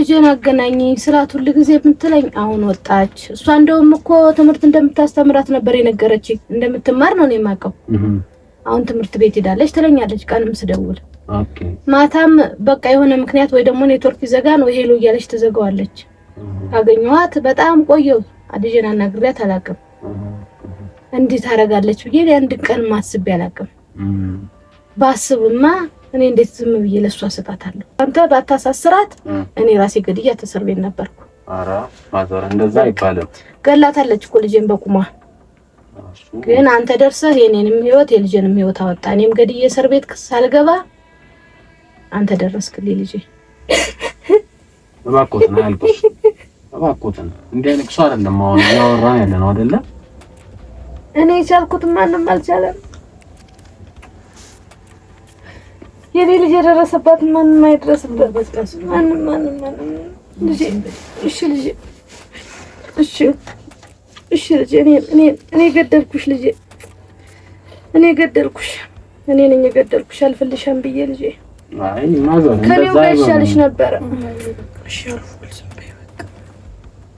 ልጄን አገናኝ ስላት ሁሉ ጊዜ የምትለኝ አሁን ወጣች። እሷ እንደውም እኮ ትምህርት እንደምታስተምራት ነበር የነገረችኝ። እንደምትማር ነው የማውቀው። አሁን ትምህርት ቤት ሄዳለች ትለኛለች ቀንም ስደውል። ኦኬ ማታም በቃ የሆነ ምክንያት ወይ ደግሞ ኔትወርክ ይዘጋን ወይ ሄሎ እያለች ትዘጋዋለች። አገኘኋት በጣም ቆየው። ልጄን አናግሬያት አላውቅም። እንዴት ታረጋለች ብዬ አንድ ቀን ማስብ ያላውቅም። ባስብማ እኔ እንዴት ዝም ብዬ ለሷ ሰጣታለሁ? አንተ ባታሳስራት እኔ ራሴ ገድያ ተሰርቤን ነበርኩ። አራ ማዘር እንደዛ ይባላል። ገላታለች እኮ ልጄን በቁማ። ግን አንተ ደርሰህ የኔንም ህይወት የልጄንም ህይወት አወጣ። እኔም ገድዬ እስር ቤት ሳልገባ አንተ ደረስክልኝ ልጄ። እባክዎት ነው ያልኩሽ። እባክዎት እንዴ ልቅሶ አይደለም አሁን ያወራን ያለ ነው አይደለ? እኔ ቻልኩት ማንንም አልቻለም። የኔ ልጅ የደረሰባት ማንንም አይደረስበት። በቃስ ማንንም ልጄ እሺ ልጄ እሺ ልጄ እኔ ገደልኩሽ ልጄ እኔ ገደልኩሽ እኔ ነኝ የገደልኩሽ አልፈልሽም ብዬ ልጄ። አይ ማዘር እንደዛ ይሻልሽ ነበር። እሺ አልኩልሽ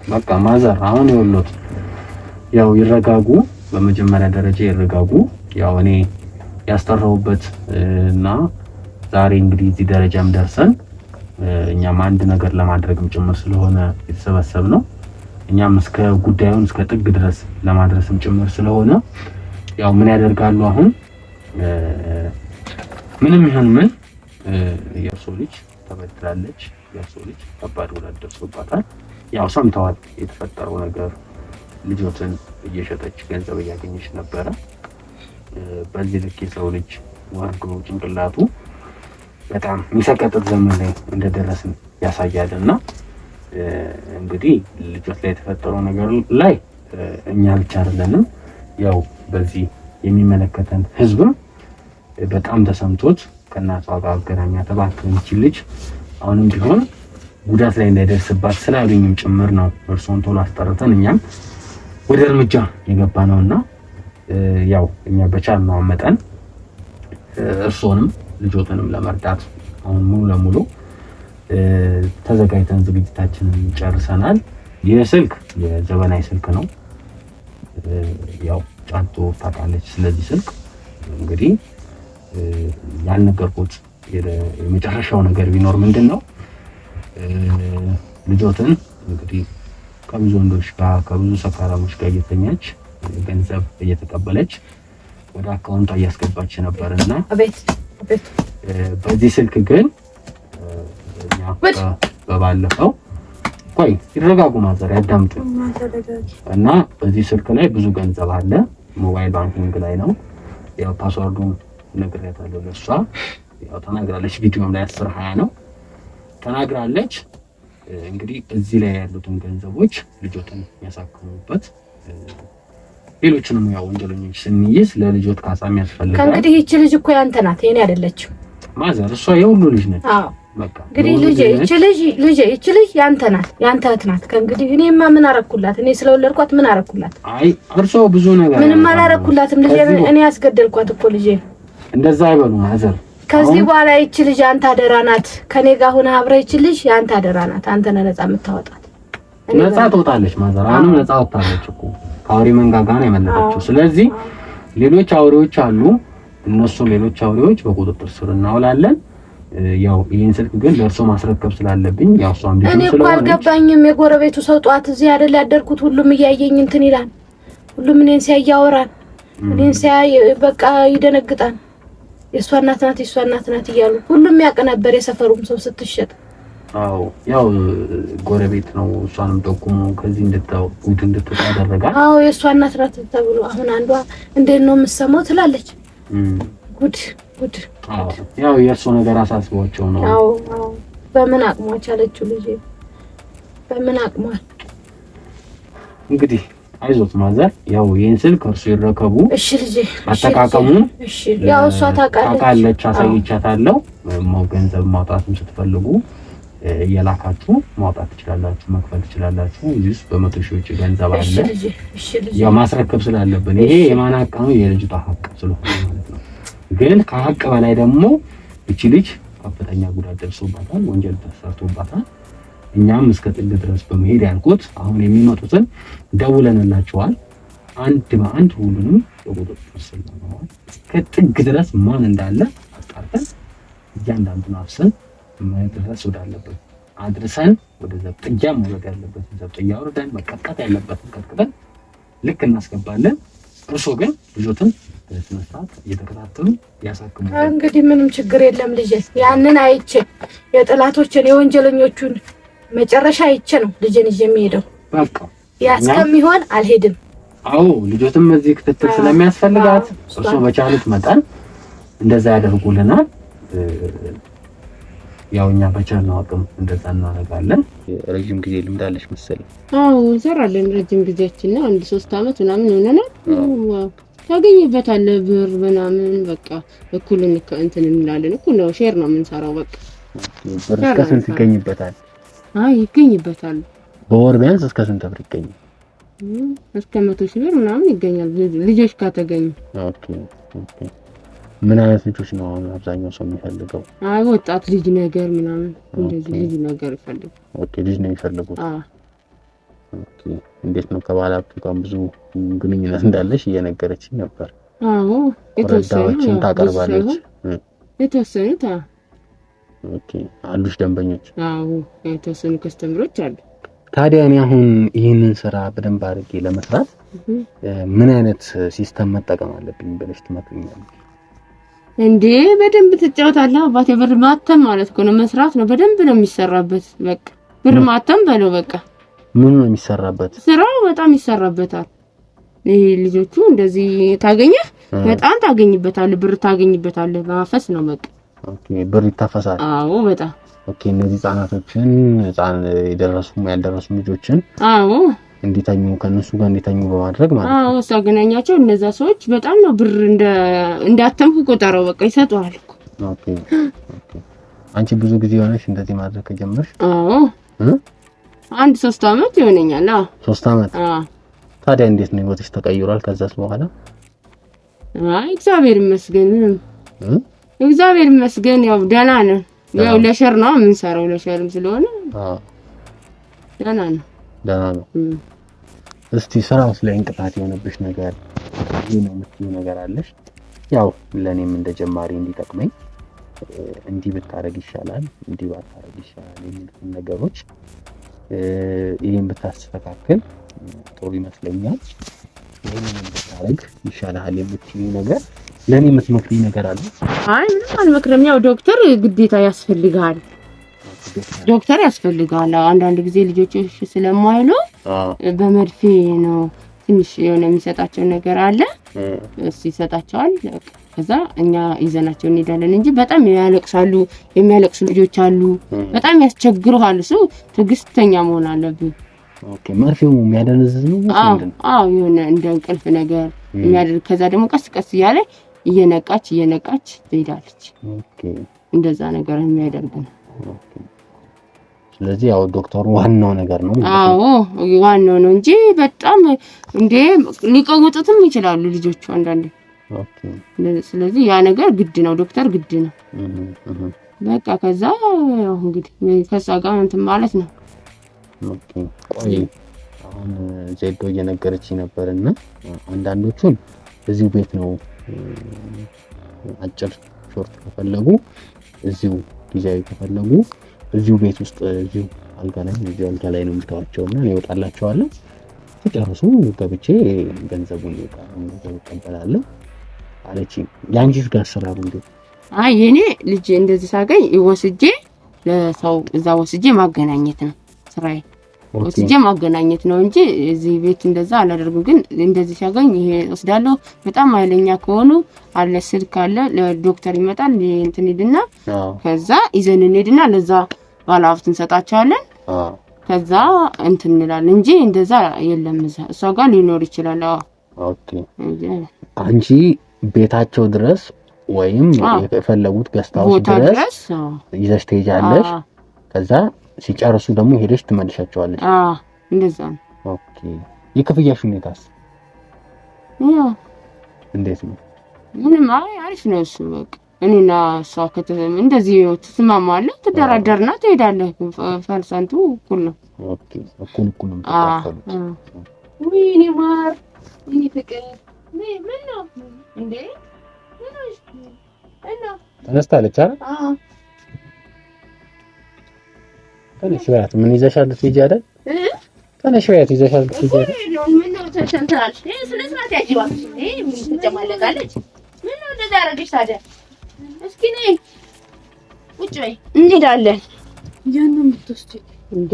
በቃ ማዘር አሁን ይወሉት ያው ይረጋጉ። በመጀመሪያ ደረጃ ይረጋጉ። ያው እኔ ያስተራውበት እና ዛሬ እንግዲህ እዚህ ደረጃም ደርሰን እኛም አንድ ነገር ለማድረግም ጭምር ስለሆነ የተሰበሰብነው እኛም እስከ ጉዳዩን እስከ ጥግ ድረስ ለማድረስም ጭምር ስለሆነ ያው ምን ያደርጋሉ አሁን ምንም ይሁን ምን የእርሶ ልጅ ተበድላለች። የእርሶ ልጅ ከባድ ጉዳት ደርሶባታል። ያው ሰምተዋል የተፈጠረው ነገር። ልጆትን እየሸጠች ገንዘብ እያገኘች ነበረ። በዚህ ልክ የሰው ልጅ ወርዶ ጭንቅላቱ በጣም የሚሰቀጥጥ ዘመን ላይ እንደደረስን ያሳያልና እንግዲህ ልጆች ላይ የተፈጠረው ነገር ላይ እኛ ብቻ አይደለንም። ያው በዚህ የሚመለከተን ህዝብም በጣም ተሰምቶት ከእናቷ ጋር አገናኛት እባክህ ልጅ አሁንም ቢሆን ጉዳት ላይ እንዳይደርስባት ስላሉኝም ጭምር ነው እርሶን ቶሎ አስጠርተን እኛም ወደ እርምጃ የገባ ነውና ያው እኛ በቻልነው መጠን እርሶንም ልጆትንም ለመርዳት አሁን ሙሉ ለሙሉ ተዘጋጅተን ዝግጅታችንን ጨርሰናል። ይህ ስልክ የዘመናዊ ስልክ ነው። ያው ጫንቶ ታውቃለች። ስለዚህ ስልክ እንግዲህ ያልነገርኩት የመጨረሻው ነገር ቢኖር ምንድነው ልጆትን እንግዲህ ከብዙ ወንዶች ጋር ከብዙ ሰካራሞች ጋር እየተኛች ገንዘብ እየተቀበለች ወደ አካውንቷ እያስገባች ነበርና በዚህ ስልክ ግን በባለፈው ቆይ ይረጋጉ ማዘር ያዳምጡ እና በዚህ ስልክ ላይ ብዙ ገንዘብ አለ። ሞባይል ባንኪንግ ላይ ነው። ያው ፓስወርዱን ነግሬያታለሁ ለሷ። ያው ተናግራለች። ቪዲዮም ላይ 10/20 ነው ተናግራለች። እንግዲህ እዚህ ላይ ያሉትን ገንዘቦች ልጆትን ያሳክሙበት ሌሎችንም ያው ወንጀለኞች ስንይዝ ለልጆት ካሳ የሚያስፈልጋል። እንግዲህ እቺ ልጅ እኮ ያንተ ናት የኔ አይደለችም ማዘር። እሷ የሁሉ ልጅ ነች። አዎ በቃ እንግዲህ እቺ ልጅ ያንተ ናት፣ ያንተ እህት ናት። ከእንግዲህ እኔማ ምን አረኩላት? እኔ ስለወለድኳት ምን አረኩላት? አይ እርሶ ብዙ ነገር ምንም አላረኩላትም። ልጄ እኔ ያስገደልኳት እኮ ልጄ። እንደዛ አይበሉ ማዘር። ከዚህ በኋላ እቺ ልጅ አንተ አደራ ናት። ከኔ ጋር ሆነ አብረህ እቺ ልጅ ያንተ አደራ ናት። አንተ ነህ ነፃ የምታወጣት። ነፃ ትወጣለች ማዘር። አሁንም ነፃ ወጣለች እኮ ከአውሬ መንጋጋ ነው የመለጠችው። ስለዚህ ሌሎች አውሬዎች አሉ። እነሱ ሌሎች አውሬዎች በቁጥጥር ስር እናውላለን። ያው ይሄን ስልክ ግን ለእርሶ ማስረከብ ስላለብኝ ያው እሷም ልጅ ስለሆነ እኔ እኮ አልገባኝም። የጎረቤቱ ሰው ጧት እዚህ አይደል ያደርኩት? ሁሉም እያየኝ እንትን ይላል። ሁሉም እኔን ሲያይ ያወራል። እኔን ሲያይ በቃ ይደነግጣል። የእሷ እናት ናት የእሷ እናት ናት እያሉ ሁሉም ያውቅ ነበር፣ የሰፈሩም ሰው ስትሸጥ። አዎ ያው ጎረቤት ነው። እሷንም ጠቁሞ ከዚህ እንድትወጣ ያደረጋል። አዎ የእሷ እናት ናት ተብሎ አሁን አንዷ እንዴት ነው የምትሰማው ትላለች። ጉድ ያው የእርሶ ነገር አሳስቧቸው ነው። አዎ በምን አቅሟ አለችው ልጄ፣ በምን አቅሟ። እንግዲህ አይዞት ማዘር፣ ያው ይሄን ስልክ እርሶ ይረከቡ። እሺ ልጄ፣ አጠቃቀሙን እሺ ያው እሷ ታውቃለች፣ አሳይቻታለሁ። ገንዘብ ማውጣትም ስትፈልጉ እየላካችሁ ማውጣት ትችላላችሁ፣ መክፈል ትችላላችሁ። እዚህ ውስጥ በመቶ ሺዎች ገንዘብ አለ። እሺ ልጄ፣ ያው ማስረከብ ስላለብን ይሄ የማን ሀቅ ነው? የልጅቷ ሀቅ ስለሆነ ማለት ነው። ግን ከሀቅ በላይ ደግሞ እቺ ልጅ ከፍተኛ ጉዳት ደርሶባታል፣ ወንጀል ተሰርቶባታል። እኛም እስከ ጥግ ድረስ በመሄድ ያልኩት አሁን የሚመጡትን ደውለንላቸዋል። አንድ በአንድ ሁሉንም በቁጥጥር ስር ነው ከጥግ ድረስ ማን እንዳለ አጣርተን እያንዳንዱን አፍሰን መድረስ ወዳለበት አድርሰን ወደ ዘብጥያ መውረድ ያለበት ዘብጥያ ወርደን መቀጥቀጥ ያለበትን ቀጥቅጠን ልክ እናስገባለን። እርሶ ግን ልጆትን በስነስርዓት እየተከታተሉ ያሳክሙ። እንግዲህ ምንም ችግር የለም ልጄ። ያንን አይቼ የጠላቶችን የወንጀለኞቹን መጨረሻ አይቼ ነው ልጄን ይዤ የሚሄደው። በቃ ያስከሚሆን አልሄድም። አዎ ልጆትም እዚህ ክትትል ስለሚያስፈልጋት እርሶ በቻሉት መጠን እንደዛ ያደርጉልናል። ያው እኛ በቻልነው አቅም እንደዛ እናደርጋለን። ረጅም ጊዜ ልምድ አለሽ መሰለኝ? አዎ እንሰራለን። ረጅም ጊዜያችን ነው 1-3 አመት ምናምን ሆነናል። ታገኝበታለህ ብር ምናምን በቃ እኩል እንትን እንላለን። እኩል ነው፣ ሼር ነው የምንሰራው። በቃ ብር እስከ ስንት ይገኝበታል? አይ ይገኝበታል። በወር ቢያንስ እስከ ስንት ብር ይገኛል? እስከ 100 ሺህ ብር ምናምን ይገኛል ልጆች ከተገኙ። ኦኬ ኦኬ። ምን አይነት ልጆች ነው አብዛኛው ሰው የሚፈልገው? አይ ወጣት ልጅ ነገር ምናምን እንደዚህ ልጅ ነገር ይፈልጋል። ኦኬ ልጅ ነው የሚፈልጉት። ኦኬ። እንዴት ነው ከባለሀብቱ ጋር ብዙ ግንኙነት እንዳለሽ እየነገረችኝ ነበር። አዎ የተወሰኑ ታቀርባለች። የተወሰኑት ኦኬ። አሉሽ ደንበኞች? አዎ የተወሰኑ ከስተምሮች አሉ። ታዲያ እኔ አሁን ይህንን ስራ በደንብ አድርጌ ለመስራት ምን አይነት ሲስተም መጠቀም አለብኝ ብለሽ ትመክሪኛለሽ? እንዴ በደንብ ትጫወታለህ አባቴ። ብር ማተም ማለት ነው መስራት ነው። በደንብ ነው የሚሰራበት። በቃ ብር ማተም በለው በቃ። ምን ነው የሚሰራበት? ስራው በጣም ይሰራበታል። ይሄ ልጆቹ እንደዚህ ታገኘህ በጣም ታገኝበታለህ። ብር ታገኝበታለህ። ማፈስ ነው በቃ። ኦኬ ብር ይታፈሳል? አዎ በጣም። ኦኬ እነዚህ ህጻናቶችን የደረሱም ያልደረሱ ልጆችን አዎ እንዲተኙ ከነሱ ጋር እንዲተኙ በማድረግ ማለት ነው። አዎ ሳገናኛቸው እነዛ ሰዎች በጣም ነው ብር እንዳተምኩ ቆጠረው በቃ ይሰጡሃል እኮ። ኦኬ ኦኬ። አንቺ ብዙ ጊዜ ሆነሽ እንደዚህ ማድረግ ከጀመርሽ? አዎ 1-3 አመት ይሆነኛል። አዎ 3 አመት። ታዲያ እንዴት ነው ህይወትሽ ተቀይሯል ከዛስ በኋላ? አይ እግዚአብሔር ይመስገን። እግዚአብሔር ይመስገን ያው ደህና ነው። ያው ለሸር ነው የምንሰራው፣ ለሸርም ስለሆነ ደህና ነው። ደህና ነው። እስቲ ስራው ላይ እንቅፋት የሆነብሽ ነገር ይሄ ነው የምትይው ነገር አለሽ? ያው ለኔም እንደጀማሪ እንዲጠቅመኝ እንዲህ ብታረግ ይሻላል፣ እንዲህ ባታረግ ይሻላል የሚሉት ነገሮች ይሄን ብታስተካክል ጥሩ ይመስለኛል፣ ይሄንን ብታረግ ይሻላል የምትይው ነገር ለኔ የምትመክሪኝ ነገር አለ? አይ ምንም አልመክርም። ያው ዶክተር ግዴታ ያስፈልጋል። ዶክተር ያስፈልጋል። አንዳንድ ጊዜ ልጆች ስለማይሉ በመድፌ ነው ትንሽ የሆነ የሚሰጣቸው ነገር አለ። እሱ ይሰጣቸዋል። ከዛ እኛ ይዘናቸው እንሄዳለን እንጂ በጣም ያለቅሳሉ። የሚያለቅሱ ልጆች አሉ። በጣም ያስቸግሩሃል። እሱ ትዕግስተኛ መሆን አለብን። ኦኬ መርፌው የሚያደነዝዝ ነው? አዎ የሆነ እንደ እንቅልፍ ነገር የሚያደርግ ከዛ ደግሞ ቀስ ቀስ እያለ እየነቃች ትሄዳለች። ኦኬ እንደዛ ነገር የሚያደርግ ነው። ኦኬ ስለዚህ ያው ዶክተሩ ዋናው ነገር ነው ማለት ነው። አዎ ዋናው ነው እንጂ በጣም እንዴ ሊቀውጡትም ይችላሉ ልጆቹ አንዳንዴ። ኦኬ ስለዚህ ያ ነገር ግድ ነው፣ ዶክተር ግድ ነው። በቃ ከዛ ያው እንግዲህ ከዛ ጋር እንትን ማለት ነው። ኦኬ ቆይ አሁን ዜዶ እየነገረችኝ ነበርና አንዳንዶቹን እዚሁ ቤት ነው አጭር ሾርት ከፈለጉ እዚሁ ጊዜያዊ ከፈለጉ እዚሁ ቤት ውስጥ እዚሁ አልጋ ላይ ነው የምታዋቸውና እኔ እወጣላቸዋለሁ። ሲጨርሱ ገብቼ ገንዘቡን እቀበላለሁ አለችኝ። ያንቺስ ጋር ስራ እንዴት? አይ የኔ ልጅ እንደዚህ ሳገኝ ወስጄ ለሰው እዛ ወስጄ ማገናኘት ነው ስራዬ። ወስጄ ማገናኘት ነው እንጂ እዚህ ቤት እንደዛ አላደርግም። ግን እንደዚህ ሲያገኝ ይሄ ወስዳለሁ። በጣም ኃይለኛ ከሆኑ አለ ስልክ አለ ለዶክተር ይመጣል እንትን ሄድና ከዛ ይዘን እንሄድና ለዛ ባለሀብት እንሰጣቸዋለን። ከዛ እንትን እንላለን እንጂ እንደዛ የለም። እሷ ጋር ሊኖር ይችላል። ኦኬ አንቺ ቤታቸው ድረስ ወይም የፈለጉት ገስታውስ ድረስ ይዘሽ ትሄጃለሽ። ከዛ ሲጨርሱ ደግሞ ሄደሽ ትመልሻቸዋለሽ። እንደዛ ነው። ኦኬ የክፍያሽ ሁኔታስ ያው እንዴት ነው? ምንም አሪፍ ነው እሱ። በቃ እኔና እሷ እንደዚህ ትስማማለህ፣ ትደራደርና ትሄዳለህ። ፐርሰንቱ እኩል ነው። ኦኬ እኩል ነው ተካፈሉት። ወይኔ ማር እኔ ፍቅር ምን ነው እንዴ? ምን ነው እና ተነስታለች አይደል? አዎ ተነሽ በያት። ምን ይዘሻል ልትሄጂ አይደል? ተነሽ በያት ይዘሻል ልትሄጂ አይደል? ምን ነው ተሰንተራልሽ? ስለ ስርዓት ያጂባሽ ምን ትጨማለቃለች? ምን ነው እንደዛ አደረግሽ ታዲያ? እስኪ ነይ ቁጭ በይ። እንሄዳለን። ያን ነው የምትወስጂኝ እንዴ?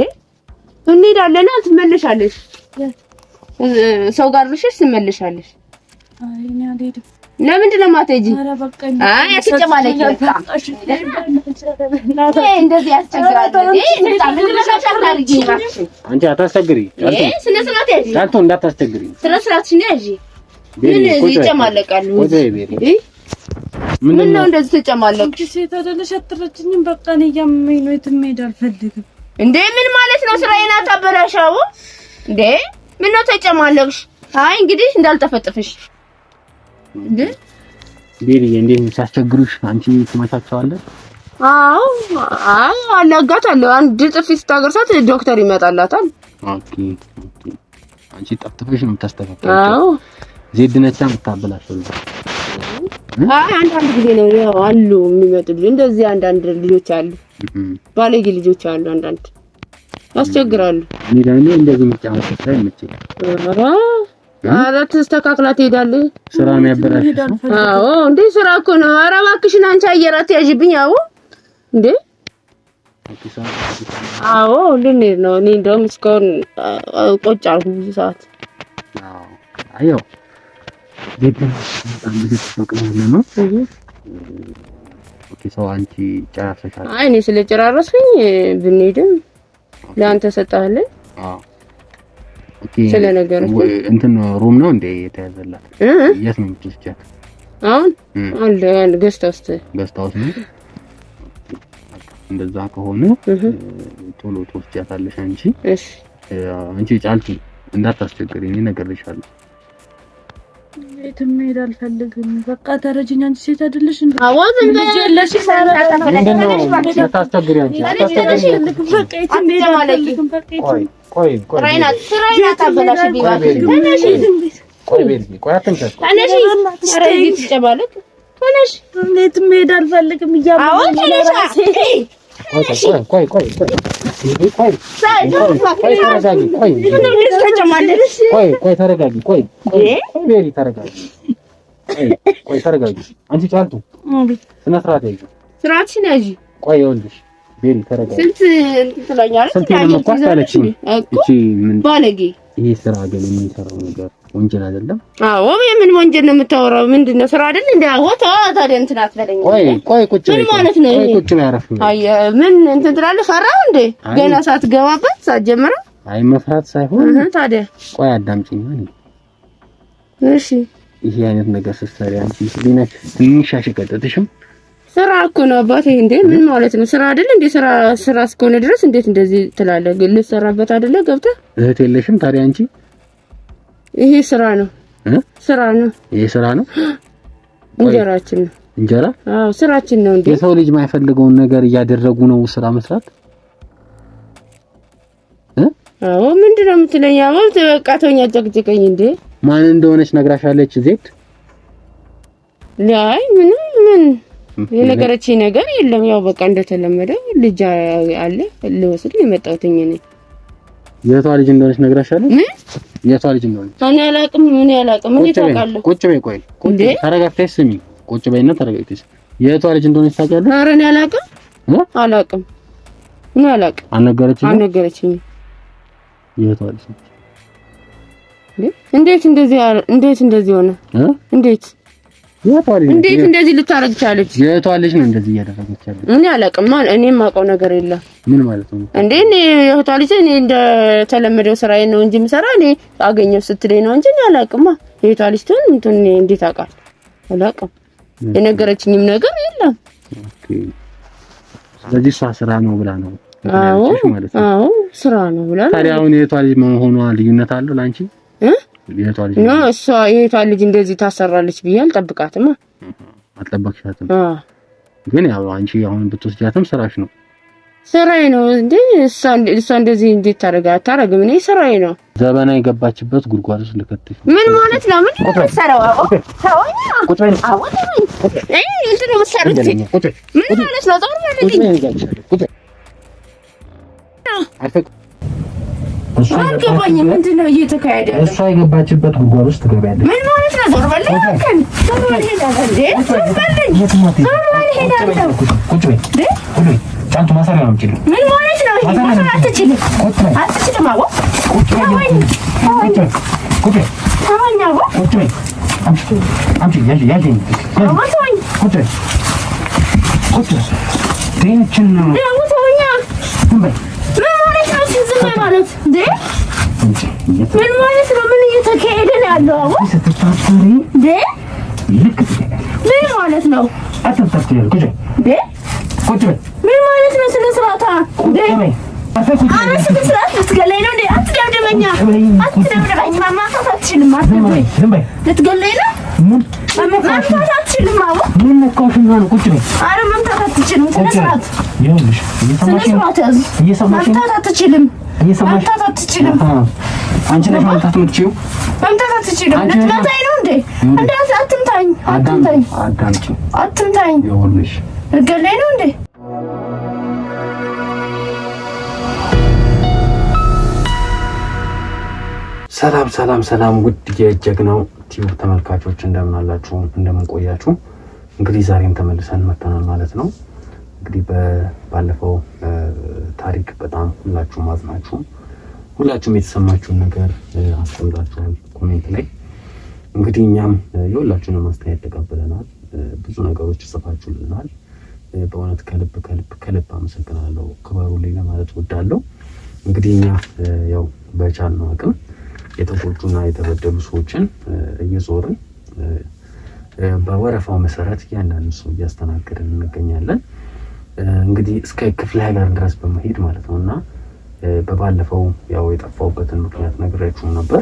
እንሄዳለን። ትመለሻለሽ። ሰው ጋር ልሽሽ ትመለሻለሽ። አይ እኔ አልሄድም። ለምንድን ነው የማትሄጂ? ኧረ በቃ አይ አትጨማለቂ። እንደዚህ ያስቸግራል። አንቺ አታስቸግሪ። ስነ ስርዓት ያዢ። ዳልቶ እንዳታስቸግሪ። ስነ ስርዓትሽን ያዢ። ምን ይጨማለቃሉ? ምን ነው እንደዚህ ተጨማለቅ? ሴት አይደለሽ? አትረጅኝም። በቃ እኔ እያመመኝ ነው። የትም መሄድ አልፈልግም። እንዴ ምን ማለት ነው? ስራዬን አታበላሻው እንዴ? ምን ነው ተጨማለቅሽ? አይ እንግዲህ እንዳልጠፈጥፍሽ እንዴ ቤሪዬ፣ እንዴት ሲያስቸግሩሽ አንቺ ትመቻቸዋለሽ? አዎ አለጋታለሁ። አንድ ጥፊ ስታገርሳት ዶክተር ይመጣላታል። ኦኬ አንቺ ጠፍጥፈሽ ነው የምታስተካክለው? አዎ ዜድ ነቻ የምታበላሽው። አንዳንድ ጊዜ ነው ያው አሉ የሚመጡ እንደዚህ አንዳንድ ልጆች አሉ፣ ባለጌ ልጆች አሉ። አንዳንድ ያስቸግራሉ። እኔ ደግሞ እንደዚህ ምጫወት ሳይ መቼ አራት ተስተካክላ ትሄዳለህ። ስራ ነው ያበላሽ። አዎ እንዴ ስራ እኮ ነው። ኧረ እባክሽን አንቺ አየራት ያዥብኝ። አዎ እንዴ አዎ ልንሄድ ነው። እኔ እንደውም እስካሁን ቆጭ አልኩ ብዙ ሰዓት። አዎ አየው በጣም ብዙ ተፈቅደለ ነው። ኦኬ ሰው አንቺ ጨራርሰሻል? አይ እኔ ስለጨራረስኩኝ ብንሄድም ለአንተ ሰጣለህ። አዎ ኦኬ ስለነገር እንትን ሩም ነው እንደ የተያዘላት? የት ነው የምትወስጃት? አሁን አለ ገስታውስ ነው። እንደዛ ከሆነ ቶሎ ትወስጃታለሽ አንቺ። እሺ አንቺ ጫልቱ እንዳታስቸግሪ፣ እኔ እነግርሻለሁ። የትም መሄድ አልፈልግም። በቃ ተረጅኝ። አንቺ ሴት አይደለሽ እንዴ? አዎ ዝም ብለሽ ያለሽ ታስቸግሪ አንቺ በቃ የትም መሄድ አልፈልግም። በቃ ቆይ ስራዬን አታበላሽብኝ እባክህ። ቆይ አትንከስ። ተነሽ አረጊት ጨባለቅ ተነሽ። የትም መሄድ አልፈልግም። አዎ ተነሽ። ቆይ ተረጋጊ። አንቺ ጫልቱ ስነ ስርዓት ያዢ። ስርዓትሽን ያዢ። ቆይ ይኸውልሽ ቤሪ ተረጋጊ። ስንት ትላለኛለች? ስንት ነው የምትቆጣለች? እቺ ምን ባለጌ። ይሄ ስራ ግን የሚሰራው ነገር ወንጀል አይደለም? አዎ የምን ወንጀል ነው የምታወራው? ምንድነው ስራ አይደል እንዴ? አዎ ታዲያ እንትን አትበለኝ። ቆይ ቁጭ ምን ማለት ነው? ቁጭ ነው ያረፍ። አይ ምን እንትን ትላለህ? ፈራው እንዴ? ገና ሳትገባበት ሳትጀምረው? አይ መፍራት ሳይሆን ታዲያ ቆይ አዳምጪኝ ማለት። እሺ ይሄ አይነት ነገር ስትሰሪ አንቺ ሊነክ ትንሽ አሽቀጥጥሽም? ስራ እኮ ነው አባቴ። እንዴ ምን ማለት ነው? ስራ አይደል እንዴ? ስራ እስከሆነ ድረስ እንዴት እንደዚህ ትላለህ? ግን ልትሰራበት አይደለ ገብተህ? እህት የለሽም ታዲያ አንቺ? ይሄ ስራ ነው ስራ ነው። ይሄ ስራ ነው። እንጀራችን ነው። እንጀራ? አዎ ስራችን ነው። እንዴ የሰው ልጅ የማይፈልገውን ነገር እያደረጉ ነው ስራ መስራት? አዎ ምንድነው የምትለኝ? አዎ በቃ ተወኝ፣ አጨቅጭቀኝ። እንዴ ማን እንደሆነች ነግራሻለች ዜድ? ላይ ምን የነገረችኝ ነገር የለም። ያው በቃ እንደተለመደው ልጅ አለ ልወስድ የመጣሁት እኔ ነኝ። የቷ ልጅ እንደሆነች ነግራሻለች? የቷ ልጅ እንደሆነች እኔ አላውቅም። ምን ያላውቅም? ምን ታውቃለህ? ቁጭ በይ። ቆይ ቁጭ ተረጋግተሽ ስሚ። ቁጭ በይና ተረጋግተሽ። የቷ ልጅ እንደሆነች ታውቂያለሽ? ኧረ እኔ አላውቅም። አላውቅም። ምን አላውቅም። አልነገረችኝም። የቷ ልጅ ነች? እንዴት እንደዚህ ሆነ? እንዴት እንዴት እንደዚህ ልታረግ ቻለች? የቷ ልጅ ነው እንደዚህ እያደረገች ያለች? እኔ አላውቅም። እኔ የማውቀው ነገር የለም። ምን ማለት ነው እንዴ? እኔ የቷ ልጅ እኔ እንደተለመደው ስራዬን ነው እንጂ የምሰራ እኔ አገኘው ስትለኝ ነው እንጂ እኔ አላውቅም። የቷ ልጅ ትሆን እንትን እንዴት አውቃለሁ? አላውቅም። የነገረችኝም ነገር የለም። ኦኬ። ስለዚህ እሷ ስራ ነው ብላ ነው ማለት ነው? አዎ ስራ ነው ብላ። ታዲያ አሁን የቷ ልጅ መሆኗ ልዩነት አለው ላንቺ? የቷ ልጅ ነው? እሷ የቷ ልጅ እንደዚህ ታሰራለች ብዬ አልጠብቃትም። አልጠበቅሻትም? ግን ያው አንቺ አሁን ብትወስጃትም ስራሽ ነው። ስራዬ ነው እንዴ? እሷ እንደዚህ እንዴት አታረግም? እኔ ስራዬ ነው። ዘበና የገባችበት ጉድጓድ ውስጥ ልከትሽ። ምን ማለት ነው? ምን ልትሰራው? ታወኛ አወጣኝ። እንትን ነው መሰረት። ምን ማለት ነው? ዞር በልልኝ። አልገባኝም። ምንድን ነው እየተካሄደ ያለው? እሷ የገባችበት ጉድጓድ ውስጥ ትገቢያለሽ። ምን ማለት ነው? ዞር በልልኝ። ዞር በልልኝ። ዞር በልልኝ። ቁጭ በይ። ጫንቱ ማሰሪያ ነው የምችለው። ምን ማለት ነው? ማሰሪያ አትችልም። አትችልም። አዎ ቁጭ በይ። ቁጭ በይ። ታወኛ አዎ ቁጭ በይ። አምጪ ያዥ ቁጭ በይ። ቴንሽን ነው ያው ታወኛ። ዝም በይ። ምን ማለት ነው? ዝም ማለት እንዴ? ምን ማለት ነው? ምን እየተካሄደ ነው ያለው? አዎ ስትታሰሪ እንዴ? ልክ ምን ማለት ነው? አትታሰሪ። ቁጭ በይ እንዴ? ቁጭ በይ። ምን ማለት ነው? ስለ ስርዓታ እንዴ? አረ ስለ ስርዓት ልትገለኝ ነው እንዴ? አትደብደበኛ። አትደብደበኝ። ማማታት አትችልም። አትደብደበኝ። ዝም በይ። ልትገለኝ ነው? መምታት አትችልም። አዎ ምን ነካሽና ነው? ቁጭ በይ። አረ መምታት አትችልም። ስለ ስርዓት ይኸውልሽ፣ እየሰማሽ መምታት አትችልም። መምታት አትችልም። አንቺ ነሽ መምታት የምትችይው። መምታት አትችልም። ልትመታኝ ነው እንዴ? እንዳት አትምታኝ። አትምታኝ። አትምታኝ። ይኸውልሽ ልትገለኝ ነው እንዴ? ሰላም ውድ የጀግናው ቲዩብ ተመልካቾች እንደምን አላችሁ? እንደምን ቆያችሁ? እንግዲህ ዛሬም ተመልሰን መጥተናል ማለት ነው። እንግዲህ ባለፈው ታሪክ በጣም ሁላችሁም አዝናችሁ ሁላችሁም የተሰማችሁን ነገር አስቀምጣችኋል ኮሜንት ላይ። እንግዲህ እኛም የሁላችሁንም አስተያየት ተቀብለናል። ብዙ ነገሮች ጽፋችሁልናል። በእውነት ከልብ አመሰግናለሁ። ክበሩልኝ ለማለት እወዳለሁ። እንግዲህ እኛ ያው በቻልነው አቅም የተጎዱና የተበደሉ ሰዎችን እየዞርን በወረፋው መሰረት እያንዳንዱ ሰው እያስተናገድን እንገኛለን። እንግዲህ እስከ ክፍለ ሀገር ድረስ በመሄድ ማለት ነው እና በባለፈው ያው የጠፋሁበትን ምክንያት ነግሬያችሁ ነበር።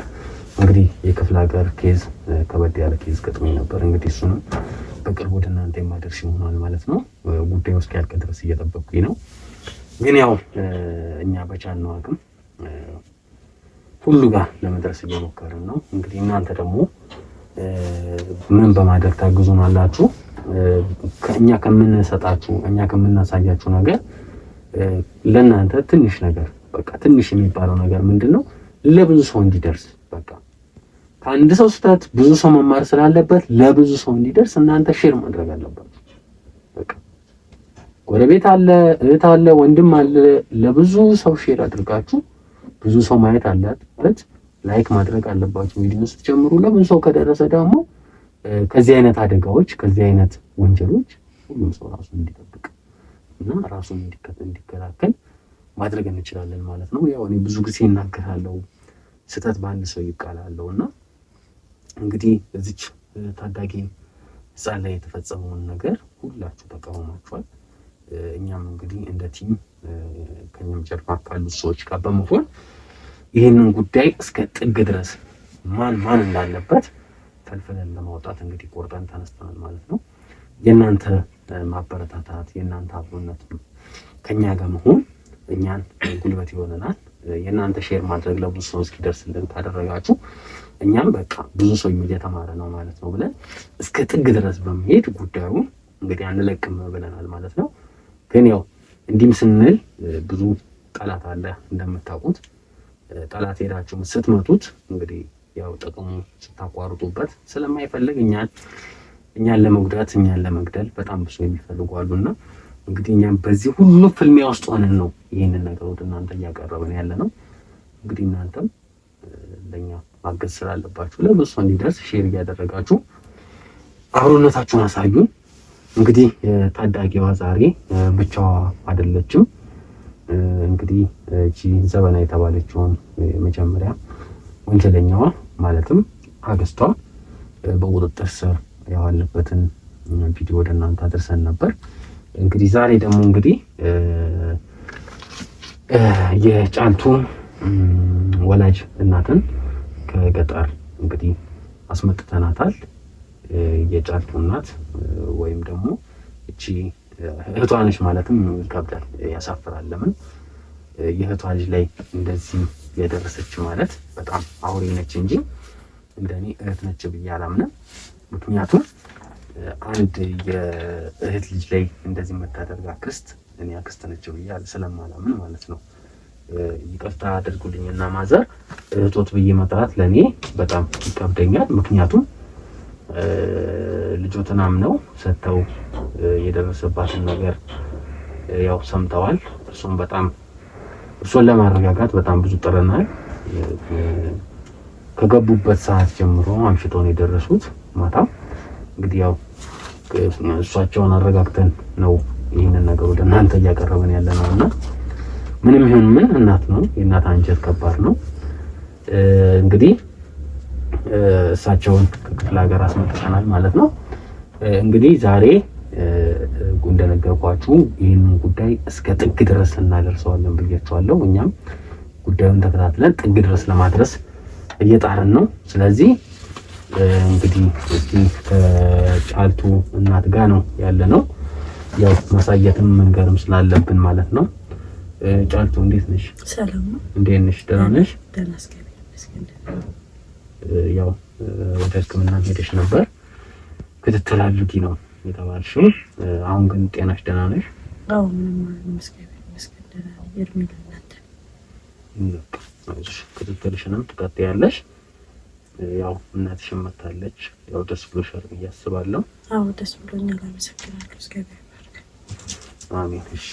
እንግዲህ የክፍለ ሀገር ኬዝ ከበድ ያለ ኬዝ ገጥሞኝ ነበር። እንግዲህ እሱንም በቅርቡ ወደ እናንተ የማደርስ ይሆናል ማለት ነው። ጉዳዩ እስኪያልቅ ድረስ እየጠበቅኩኝ ነው። ግን ያው እኛ በቻልነው አቅም ሁሉ ጋር ለመድረስ እየሞከርን ነው። እንግዲህ እናንተ ደግሞ ምን በማድረግ ታግዙናላችሁ? ከእኛ ከምንሰጣችሁ እኛ ከምናሳያችሁ ነገር ለእናንተ ትንሽ ነገር በቃ ትንሽ የሚባለው ነገር ምንድነው? ለብዙ ሰው እንዲደርስ በቃ ከአንድ ሰው ስህተት ብዙ ሰው መማር ስላለበት ለብዙ ሰው እንዲደርስ እናንተ ሼር ማድረግ አለባችሁ። በቃ ጎረቤት አለ፣ እህት አለ፣ ወንድም አለ፣ ለብዙ ሰው ሼር አድርጋችሁ ብዙ ሰው ማየት አለበት። ላይክ ማድረግ አለባችሁ ቪዲዮን ስትጀምሩ። ለብዙ ሰው ከደረሰ ደግሞ ከዚህ አይነት አደጋዎች ከዚህ አይነት ወንጀሎች ሁሉም ሰው ራሱን እንዲጠብቅ እና ራሱን እንዲከላከል ማድረግ እንችላለን ማለት ነው። ያው እኔ ብዙ ጊዜ እናገራለሁ ስህተት በአንድ ሰው ይቃላለሁ እና እንግዲህ እዚች ታዳጊ ሕፃን ላይ የተፈጸመውን ነገር ሁላችሁ ተቃውማችኋል። እኛም እንግዲህ እንደ ቲም ከኛም ጀርባ ካሉት ሰዎች ጋር በመሆን ይህንን ጉዳይ እስከ ጥግ ድረስ ማን እንዳለበት ፈልፈለን ለማውጣት እንግዲህ ቆርጠን ተነስተናል ማለት ነው። የእናንተ ማበረታታት የእናንተ አብሮነት ከኛ ጋር መሆን እኛን ጉልበት ይሆነናል። የእናንተ ሼር ማድረግ ለብዙ ሰው እስኪደርስልን ካደረጋችሁ እኛም በቃ ብዙ ሰው እየተማረ ነው ማለት ነው ብለን እስከ ጥግ ድረስ በመሄድ ጉዳዩ እንግዲህ አንለቅም ብለናል ማለት ነው። ግን ያው እንዲህም ስንል ብዙ ጠላት አለ እንደምታውቁት። ጠላት ሄዳችሁ ስትመቱት እንግዲህ ያው ጥቅሙ ስታቋርጡበት ስለማይፈልግ እኛን ለመጉዳት እኛን ለመግደል በጣም ብዙ የሚፈልጉ አሉና እንግዲህ እኛም በዚህ ሁሉ ፍልሚያ ውስጥ ሆነን ነው ይሄንን ነገር ወደ እናንተ እያቀረብን ያለ ነው። እንግዲህ እናንተም ለኛ ማገዝ ስላለባችሁ ለብዙ ሰው እንዲደርስ ሼር እያደረጋችሁ አብሮነታችሁን አሳዩን። እንግዲህ ታዳጊዋ ዛሬ ብቻዋ አይደለችም። እንግዲህ እቺ ዘበና የተባለችውን መጀመሪያ ወንጀለኛዋ ማለትም አገስቷ በቁጥጥር ስር ያዋለበትን ቪዲዮ ወደ እናንተ አድርሰን ነበር። እንግዲህ ዛሬ ደግሞ እንግዲህ የጫልቱ ወላጅ እናትን ከገጠር እንግዲህ አስመጥተናታል። የጫልቱ እናት ወይም ደግሞ እቺ እህቷ ነች ማለትም ይከብዳል፣ ያሳፍራል። ለምን የእህቷ ልጅ ላይ እንደዚህ የደረሰች ማለት በጣም አውሬ ነች እንጂ እንደኔ እህት ነች ብዬ አላምንም። ምክንያቱም አንድ የእህት ልጅ ላይ እንደዚህ የምታደርግ አክስት እኔ አክስት ነች ብዬ ስለማላምን ማለት ነው። ይቅርታ አድርጉልኝና ማዘር እህቶት ብዬ መጥራት ለኔ በጣም ይከብደኛል። ምክንያቱም ልጆትን አምነው ሰጥተው የደረሰባትን ነገር ያው ሰምተዋል። እሱን ለማረጋጋት በጣም ብዙ ጥረናል። ከገቡበት ሰዓት ጀምሮ አምሽተው ነው የደረሱት። ማታ እንግዲህ ያው እሷቸውን አረጋግተን ነው ይህንን ነገር ወደ እናንተ እያቀረብን ያለ ነው እና ምንም ይሁን ምን እናት ነው፣ የእናት አንጀት ከባድ ነው። እንግዲህ እሳቸውን ከክፍለ ሀገር አስመጥተናል ማለት ነው። እንግዲህ ዛሬ እንደነገርኳችሁ ይህንን ጉዳይ እስከ ጥግ ድረስ እናደርሰዋለን ብያችኋለሁ። እኛም ጉዳዩን ተከታትለን ጥግ ድረስ ለማድረስ እየጣርን ነው። ስለዚህ እንግዲህ ከጫልቱ እናት ጋር ነው ያለ ነው። ያው ማሳየትም መንገርም ስላለብን ማለት ነው። ጫልቱ እንዴት ነሽ? ሰላም ነው። እንዴት ነሽ? ደህና ነሽ? ደህና እስከ ያው ወደ ሕክምና ሄደሽ ነበር፣ ክትትል አድርጊ ነው የተባልሽው። አሁን ግን ጤናሽ ደህና ነሽ? አዎ ምንም መስገን ደህና ነኝ። እድሜ ለእናንተ። ክትትልሽንም ትቀጥያለሽ። ያው እናትሽም መታለች። ያው ደስ ብሎሻል ብዬ አስባለሁ። አዎ ደስ ብሎኛል። አመሰግናለሁ። እግዚአብሔር ይባርክ። አሜን። እሺ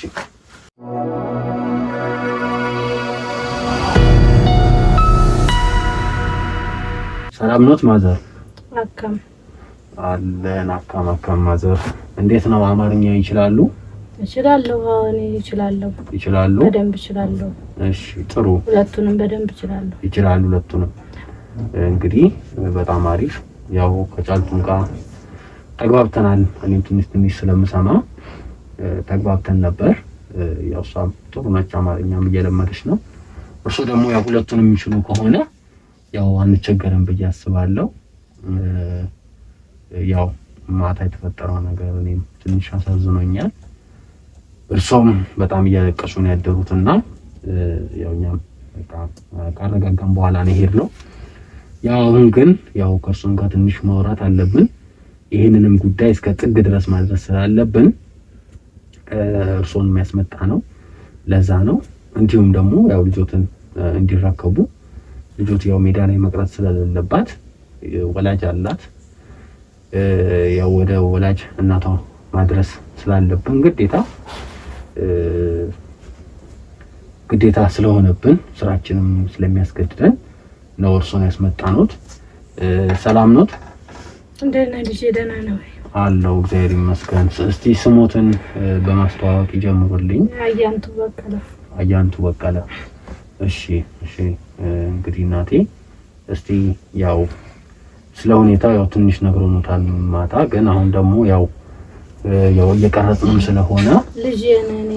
ሰላም ኖት ማዘር? አካም አለን። አካም ማዘር እንዴት ነው? አማርኛ ይችላሉ? እችላለሁ። እኔ ይችላሉ? በደንብ እችላለሁ። እሺ ጥሩ። ሁለቱንም በደንብ እችላለሁ። ይችላሉ ሁለቱንም። እንግዲህ በጣም አሪፍ። ያው ከጫልቱም ጋር ተግባብተናል። እኔም ትንሽ ስለምሰማ ተግባብተን ነበር። ያው እሷም ጥሩ ነች፣ አማርኛም እየለመደች ነው። እርሱ ደግሞ ያው ሁለቱንም የሚችሉ ከሆነ ያው አንቸገርም ብዬ አስባለሁ። ያው ማታ የተፈጠረው ነገር እኔም ትንሽ አሳዝኖኛል። እርሶም በጣም እያለቀሱ ነው ያደሩትና ያው እኛም በጣም ካረጋጋም በኋላ ነው የሄድነው። ያው አሁን ግን ያው ከእርሱም ጋር ትንሽ ማውራት አለብን። ይህንንም ጉዳይ እስከ ጥግ ድረስ ማድረስ ስላለብን እርሶን የሚያስመጣ ነው። ለዛ ነው። እንዲሁም ደግሞ ያው ልጆትን እንዲረከቡ ልጆት ያው ሜዳ ላይ መቅረት ስለሌለባት ወላጅ አላት። ያው ወደ ወላጅ እናቷ ማድረስ ስላለብን ግዴታ ስለሆነብን ስራችንም ስለሚያስገድደን ነው እርሶን ያስመጣነው። ሰላም ኖት? እንደና ልጅ ደህና ነው አለው። እግዚአብሔር ይመስገን። እስቲ ስሞትን በማስተዋወቅ ይጀምሩልኝ። አያንቱ በቀለ። እሺ እንግዲህ እናቴ እስቲ ያው ስለ ሁኔታው ያው ትንሽ ነግሮታል ማታ። ግን አሁን ደግሞ ያው እየቀረጽንም ስለሆነ ልጄን እኔ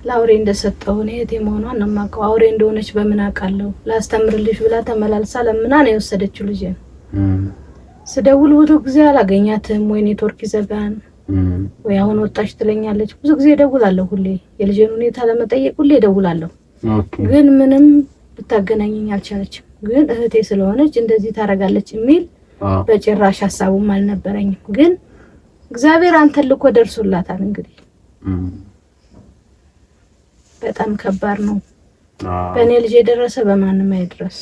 ለአውሬ እንደሰጠው ነው እህቴ መሆኗን ነው የማውቀው። አውሬ እንደሆነች በምን አውቃለሁ? ላስተምርልሽ ብላ ተመላልሳ ለምና ነው የወሰደችው ልጄን። ስደውል ብዙ ጊዜ አላገኛትም፣ ወይ ኔትወርክ ይዘጋን ወይ አሁን ወጣች ትለኛለች። ብዙ ጊዜ እደውላለሁ፣ ሁሌ የልጄን ሁኔታ ለመጠየቅ ሁሌ እደውላለሁ። ግን ምንም ልታገናኘኝ አልቻለችም። ግን እህቴ ስለሆነች እንደዚህ ታረጋለች የሚል በጭራሽ ሐሳቡም አልነበረኝም። ግን እግዚአብሔር አንተን ልኮ ደርሶላታል። እንግዲህ በጣም ከባድ ነው። በእኔ ልጅ የደረሰ በማንም አይድረስ።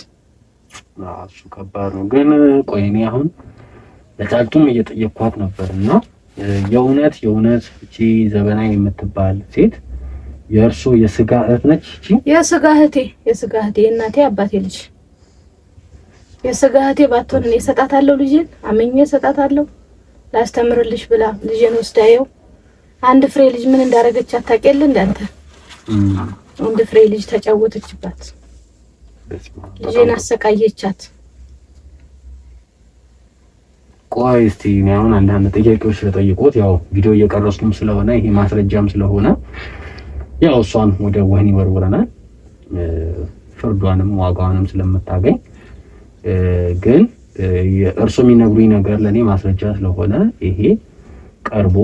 እሱ ከባድ ነው። ግን ቆይ እኔ አሁን ለጫልቱም እየጠየቅኳት ነበርና የእውነት እቺ ዘበና የምትባል ሴት የእርሱ የስጋ እህት ነች? እቺ የስጋ እህቴ የእናቴ አባቴ ልጅ የስጋ እህቴ ባትሆን እኔ እሰጣታለሁ። ልጄን አመኘ እሰጣታለሁ ላስተምርልሽ ብላ ልጄን ወስዳየው አንድ ፍሬ ልጅ ምን እንዳረገች አታውቂል እንዳንተ አንድ ፍሬ ልጅ ተጫወተችባት። ልጄን አሰቃየቻት። ቆይ እስቲ እኔ አሁን አንዳንድ ጥያቄዎች ስለጠየቁት ያው ቪዲዮ እየቀረጽኩም ስለሆነ ይሄ ማስረጃም ስለሆነ ያው እሷን ወደ ወህኒ ወርውረናል። ፍርዷንም ዋጋዋንም ስለምታገኝ ግን እርሱ የሚነግሩኝ ነገር ለኔ ማስረጃ ስለሆነ ይሄ ቀርቦ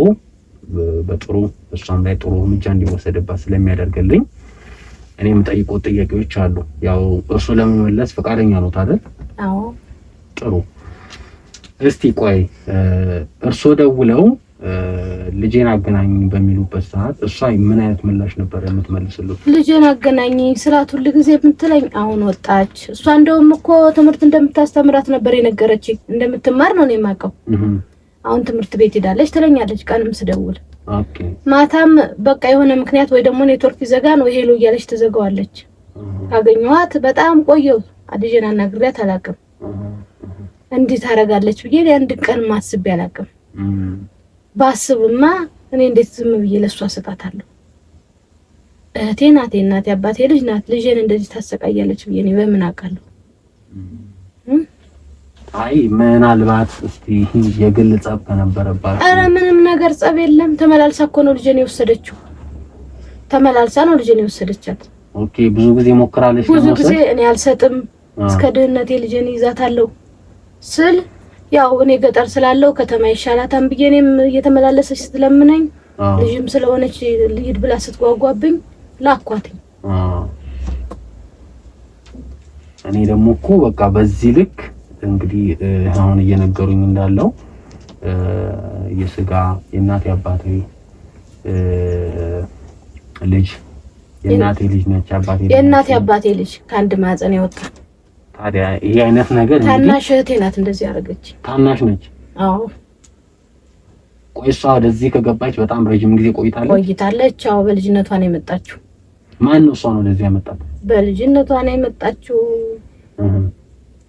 በጥሩ እሷም ላይ ጥሩ እርምጃ እንዲወሰድባት ስለሚያደርግልኝ እኔም ጠይቆ ጥያቄዎች አሉ። ያው እርሱ ለመመለስ ፈቃደኛ ነው አይደል? አዎ። ጥሩ። እስቲ ቆይ እርሱ ደውለው ልጄን አገናኝ በሚሉበት ሰዓት እሷ ምን አይነት ምላሽ ነበር የምትመልስልህ? ልጄን አገናኝ ስላት ሁሉ ጊዜ የምትለኝ አሁን ወጣች። እሷ እንደውም እኮ ትምህርት እንደምታስተምራት ነበር የነገረችኝ። እንደምትማር ነው የማውቀው። አሁን ትምህርት ቤት ሄዳለች ትለኛለች ቀንም ስደውል። ኦኬ። ማታም በቃ የሆነ ምክንያት ወይ ደግሞ ኔትወርክ ይዘጋን ወይ ሄሎ እያለች ትዘጋዋለች። ካገኘኋት በጣም ቆየው ልጄን አናግሬያት አላውቅም። እንዴት ታረጋለች ብዬ አንድ ቀን ማስቤ አላውቅም። ባስብማ እኔ እንዴት ዝም ብዬ ለሷ ሰጣታለሁ? እህቴ ናት፣ እናቴ አባቴ ልጅ ናት። ልጄን እንደዚህ ታሰቃያለች ብዬ እኔ በምን አውቃለሁ? አይ ምናልባት እስቲ የግል ጸብ ከነበረባት። ኧረ ምንም ነገር ጸብ የለም። ተመላልሳ እኮ ነው ልጄን የወሰደችው። ተመላልሳ ነው ልጄን የወሰደቻት። ኦኬ። ብዙ ጊዜ ሞክራለች። ብዙ ጊዜ እኔ አልሰጥም እስከ ድህነቴ ልጄን ይዛታለሁ ስል ያው እኔ ገጠር ስላለው ከተማ ይሻላታል ብዬ እኔም እየተመላለሰች ስትለምነኝ ልጅም ስለሆነች ልሂድ ብላ ስትጓጓብኝ ላኳትኝ። እኔ ደግሞ እኮ በቃ በዚህ ልክ እንግዲህ አሁን እየነገሩኝ እንዳለው የስጋ የእናቴ አባቴ ልጅ የእናቴ ልጅ ነች። አባቴ የእናቴ አባቴ ልጅ ከአንድ ማህፀን የወጣ ታዲያ ይሄ አይነት ነገር ታናሽ እህቴ ናት እንደዚህ ያደረገች። ታናሽ ነች? አዎ። ቆይ እሷ ወደዚህ ከገባች በጣም ረጅም ጊዜ ቆይታለች? አዎ። በልጅነቷ ነው የመጣችው። ማን ነው እሷ ነው ወደዚህ ያመጣት? በልጅነቷ ነው የመጣችው።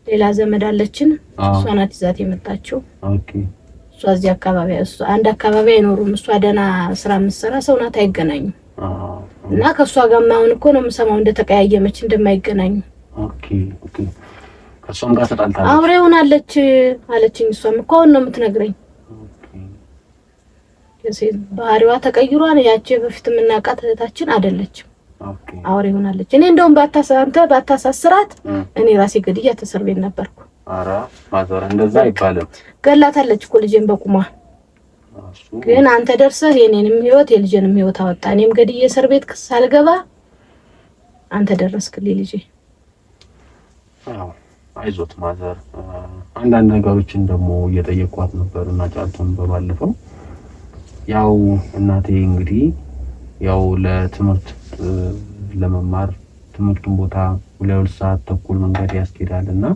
ሌላ ዘመድ አለችን፣ እሷ ናት ይዛት የመጣችው። ኦኬ። እሷ እዚህ አካባቢ እሷ አንድ አካባቢ አይኖሩም። እሷ ደህና ስራ የምትሰራ ሰው ናት፣ አይገናኙም። እና ከእሷ ጋር አሁን እኮ ነው የምሰማው እንደተቀያየመች እንደማይገናኙ። ኦኬ። ከሷም ጋር ተጣልታለች። አብሬ ሆናለች አለችኝ። እሷም እኮ አሁን ነው የምትነግረኝ። የሴት ባህሪዋ ተቀይሯል። ያቺ በፊት የምናውቃት እህታችን አይደለችም። አውሬ ሆናለች። እኔ እንደውም ባታሳስራት እኔ ራሴ ገድያ እስር ቤት ነበርኩ። ኧረ ማዘር እንደዛ አይባልም። ገላታለች እኮ ልጄን በቁሟ። ግን አንተ ደርሰህ የኔንም ህይወት የልጄንም ህይወት አወጣ። እኔም ገድዬ እስር ቤት ሳልገባ አንተ ደረስክልኝ ልጄ። አዎ አይዞት ማዘር። አንዳንድ ነገሮችን ደግሞ እየጠየኳት ነበርና ጫልቱን በባለፈው ያው እናቴ እንግዲህ ያው ለትምህርት ለመማር ትምህርቱን ቦታ 2 ሰዓት ተኩል መንገድ ያስኬዳልና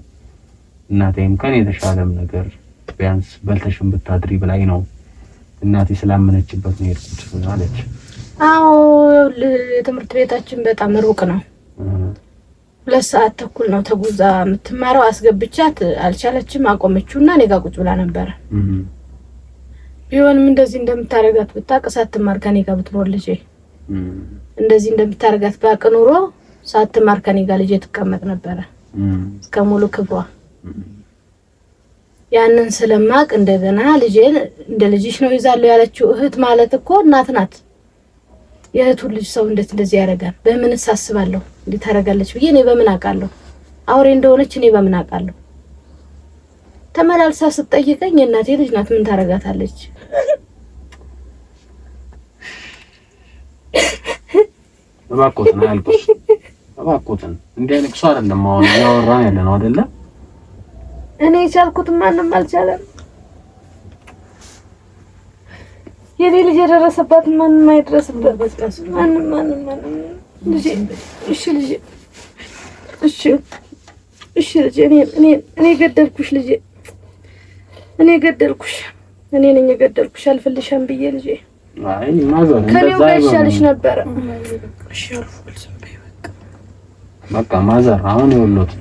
እናቴም ከኔ የተሻለም ነገር ቢያንስ በልተሽም ብታድሪ ብላኝ ነው እናቴ ስላመነችበት ነው የሄድኩት አለች። አዎ ትምህርት ቤታችን በጣም ሩቅ ነው። 2 ሰዓት ተኩል ነው ተጉዛ የምትማረው። አስገብቻት አልቻለችም፣ አቆመችውና እኔ ጋር ቁጭ ብላ ነበር። ቢሆንም እንደዚህ እንደምታረጋት ብታውቅ ሳትማር ከኔ ጋር ብትኖር ልጄ እንደዚህ እንደምታረጋት ባውቅ ኖሮ ሳትማር ከኔ ጋር ልጄ ትቀመጥ ነበር እስከ ሙሉ ክብሯ። ያንን ስለማቅ እንደገና ልጄን እንደ ልጅሽ ነው ይዛለው ያለችው እህት ማለት እኮ እናት ናት። የእህቱ ልጅ ሰው እንዴት እንደዚህ ያደርጋል? በምን አስባለሁ እንዴት ታረጋለች ብዬ እኔ በምን አውቃለሁ? አውሬ እንደሆነች እኔ በምን አውቃለሁ? ተመላልሳ ስትጠይቀኝ እናቴ ልጅ ናት ምን ታረጋታለች? እባክዎትን አልኩሽ፣ እባክዎትን እንደ ልቅሶ አይደለም አሁን ያወራን ያለ ነው አይደለ? እኔ ቻልኩት ማንንም አልቻለም። የኔ ልጅ የደረሰባት ማንንም አይደረስበት። በቃ ማንንም ልጅ እሺ ልጅ እሺ ልጅ እኔ ገደልኩሽ ልጅ እኔ ገደልኩሽ። እኔ ነኝ የገደልኩሽ አልፈልሽም ብዬ ልጅ አይ ማዘር እንደዛ ይሻልሽ ነበር። እሺ አልፎል ሰምበይ በቃ ማዘር አሁን ይወሉት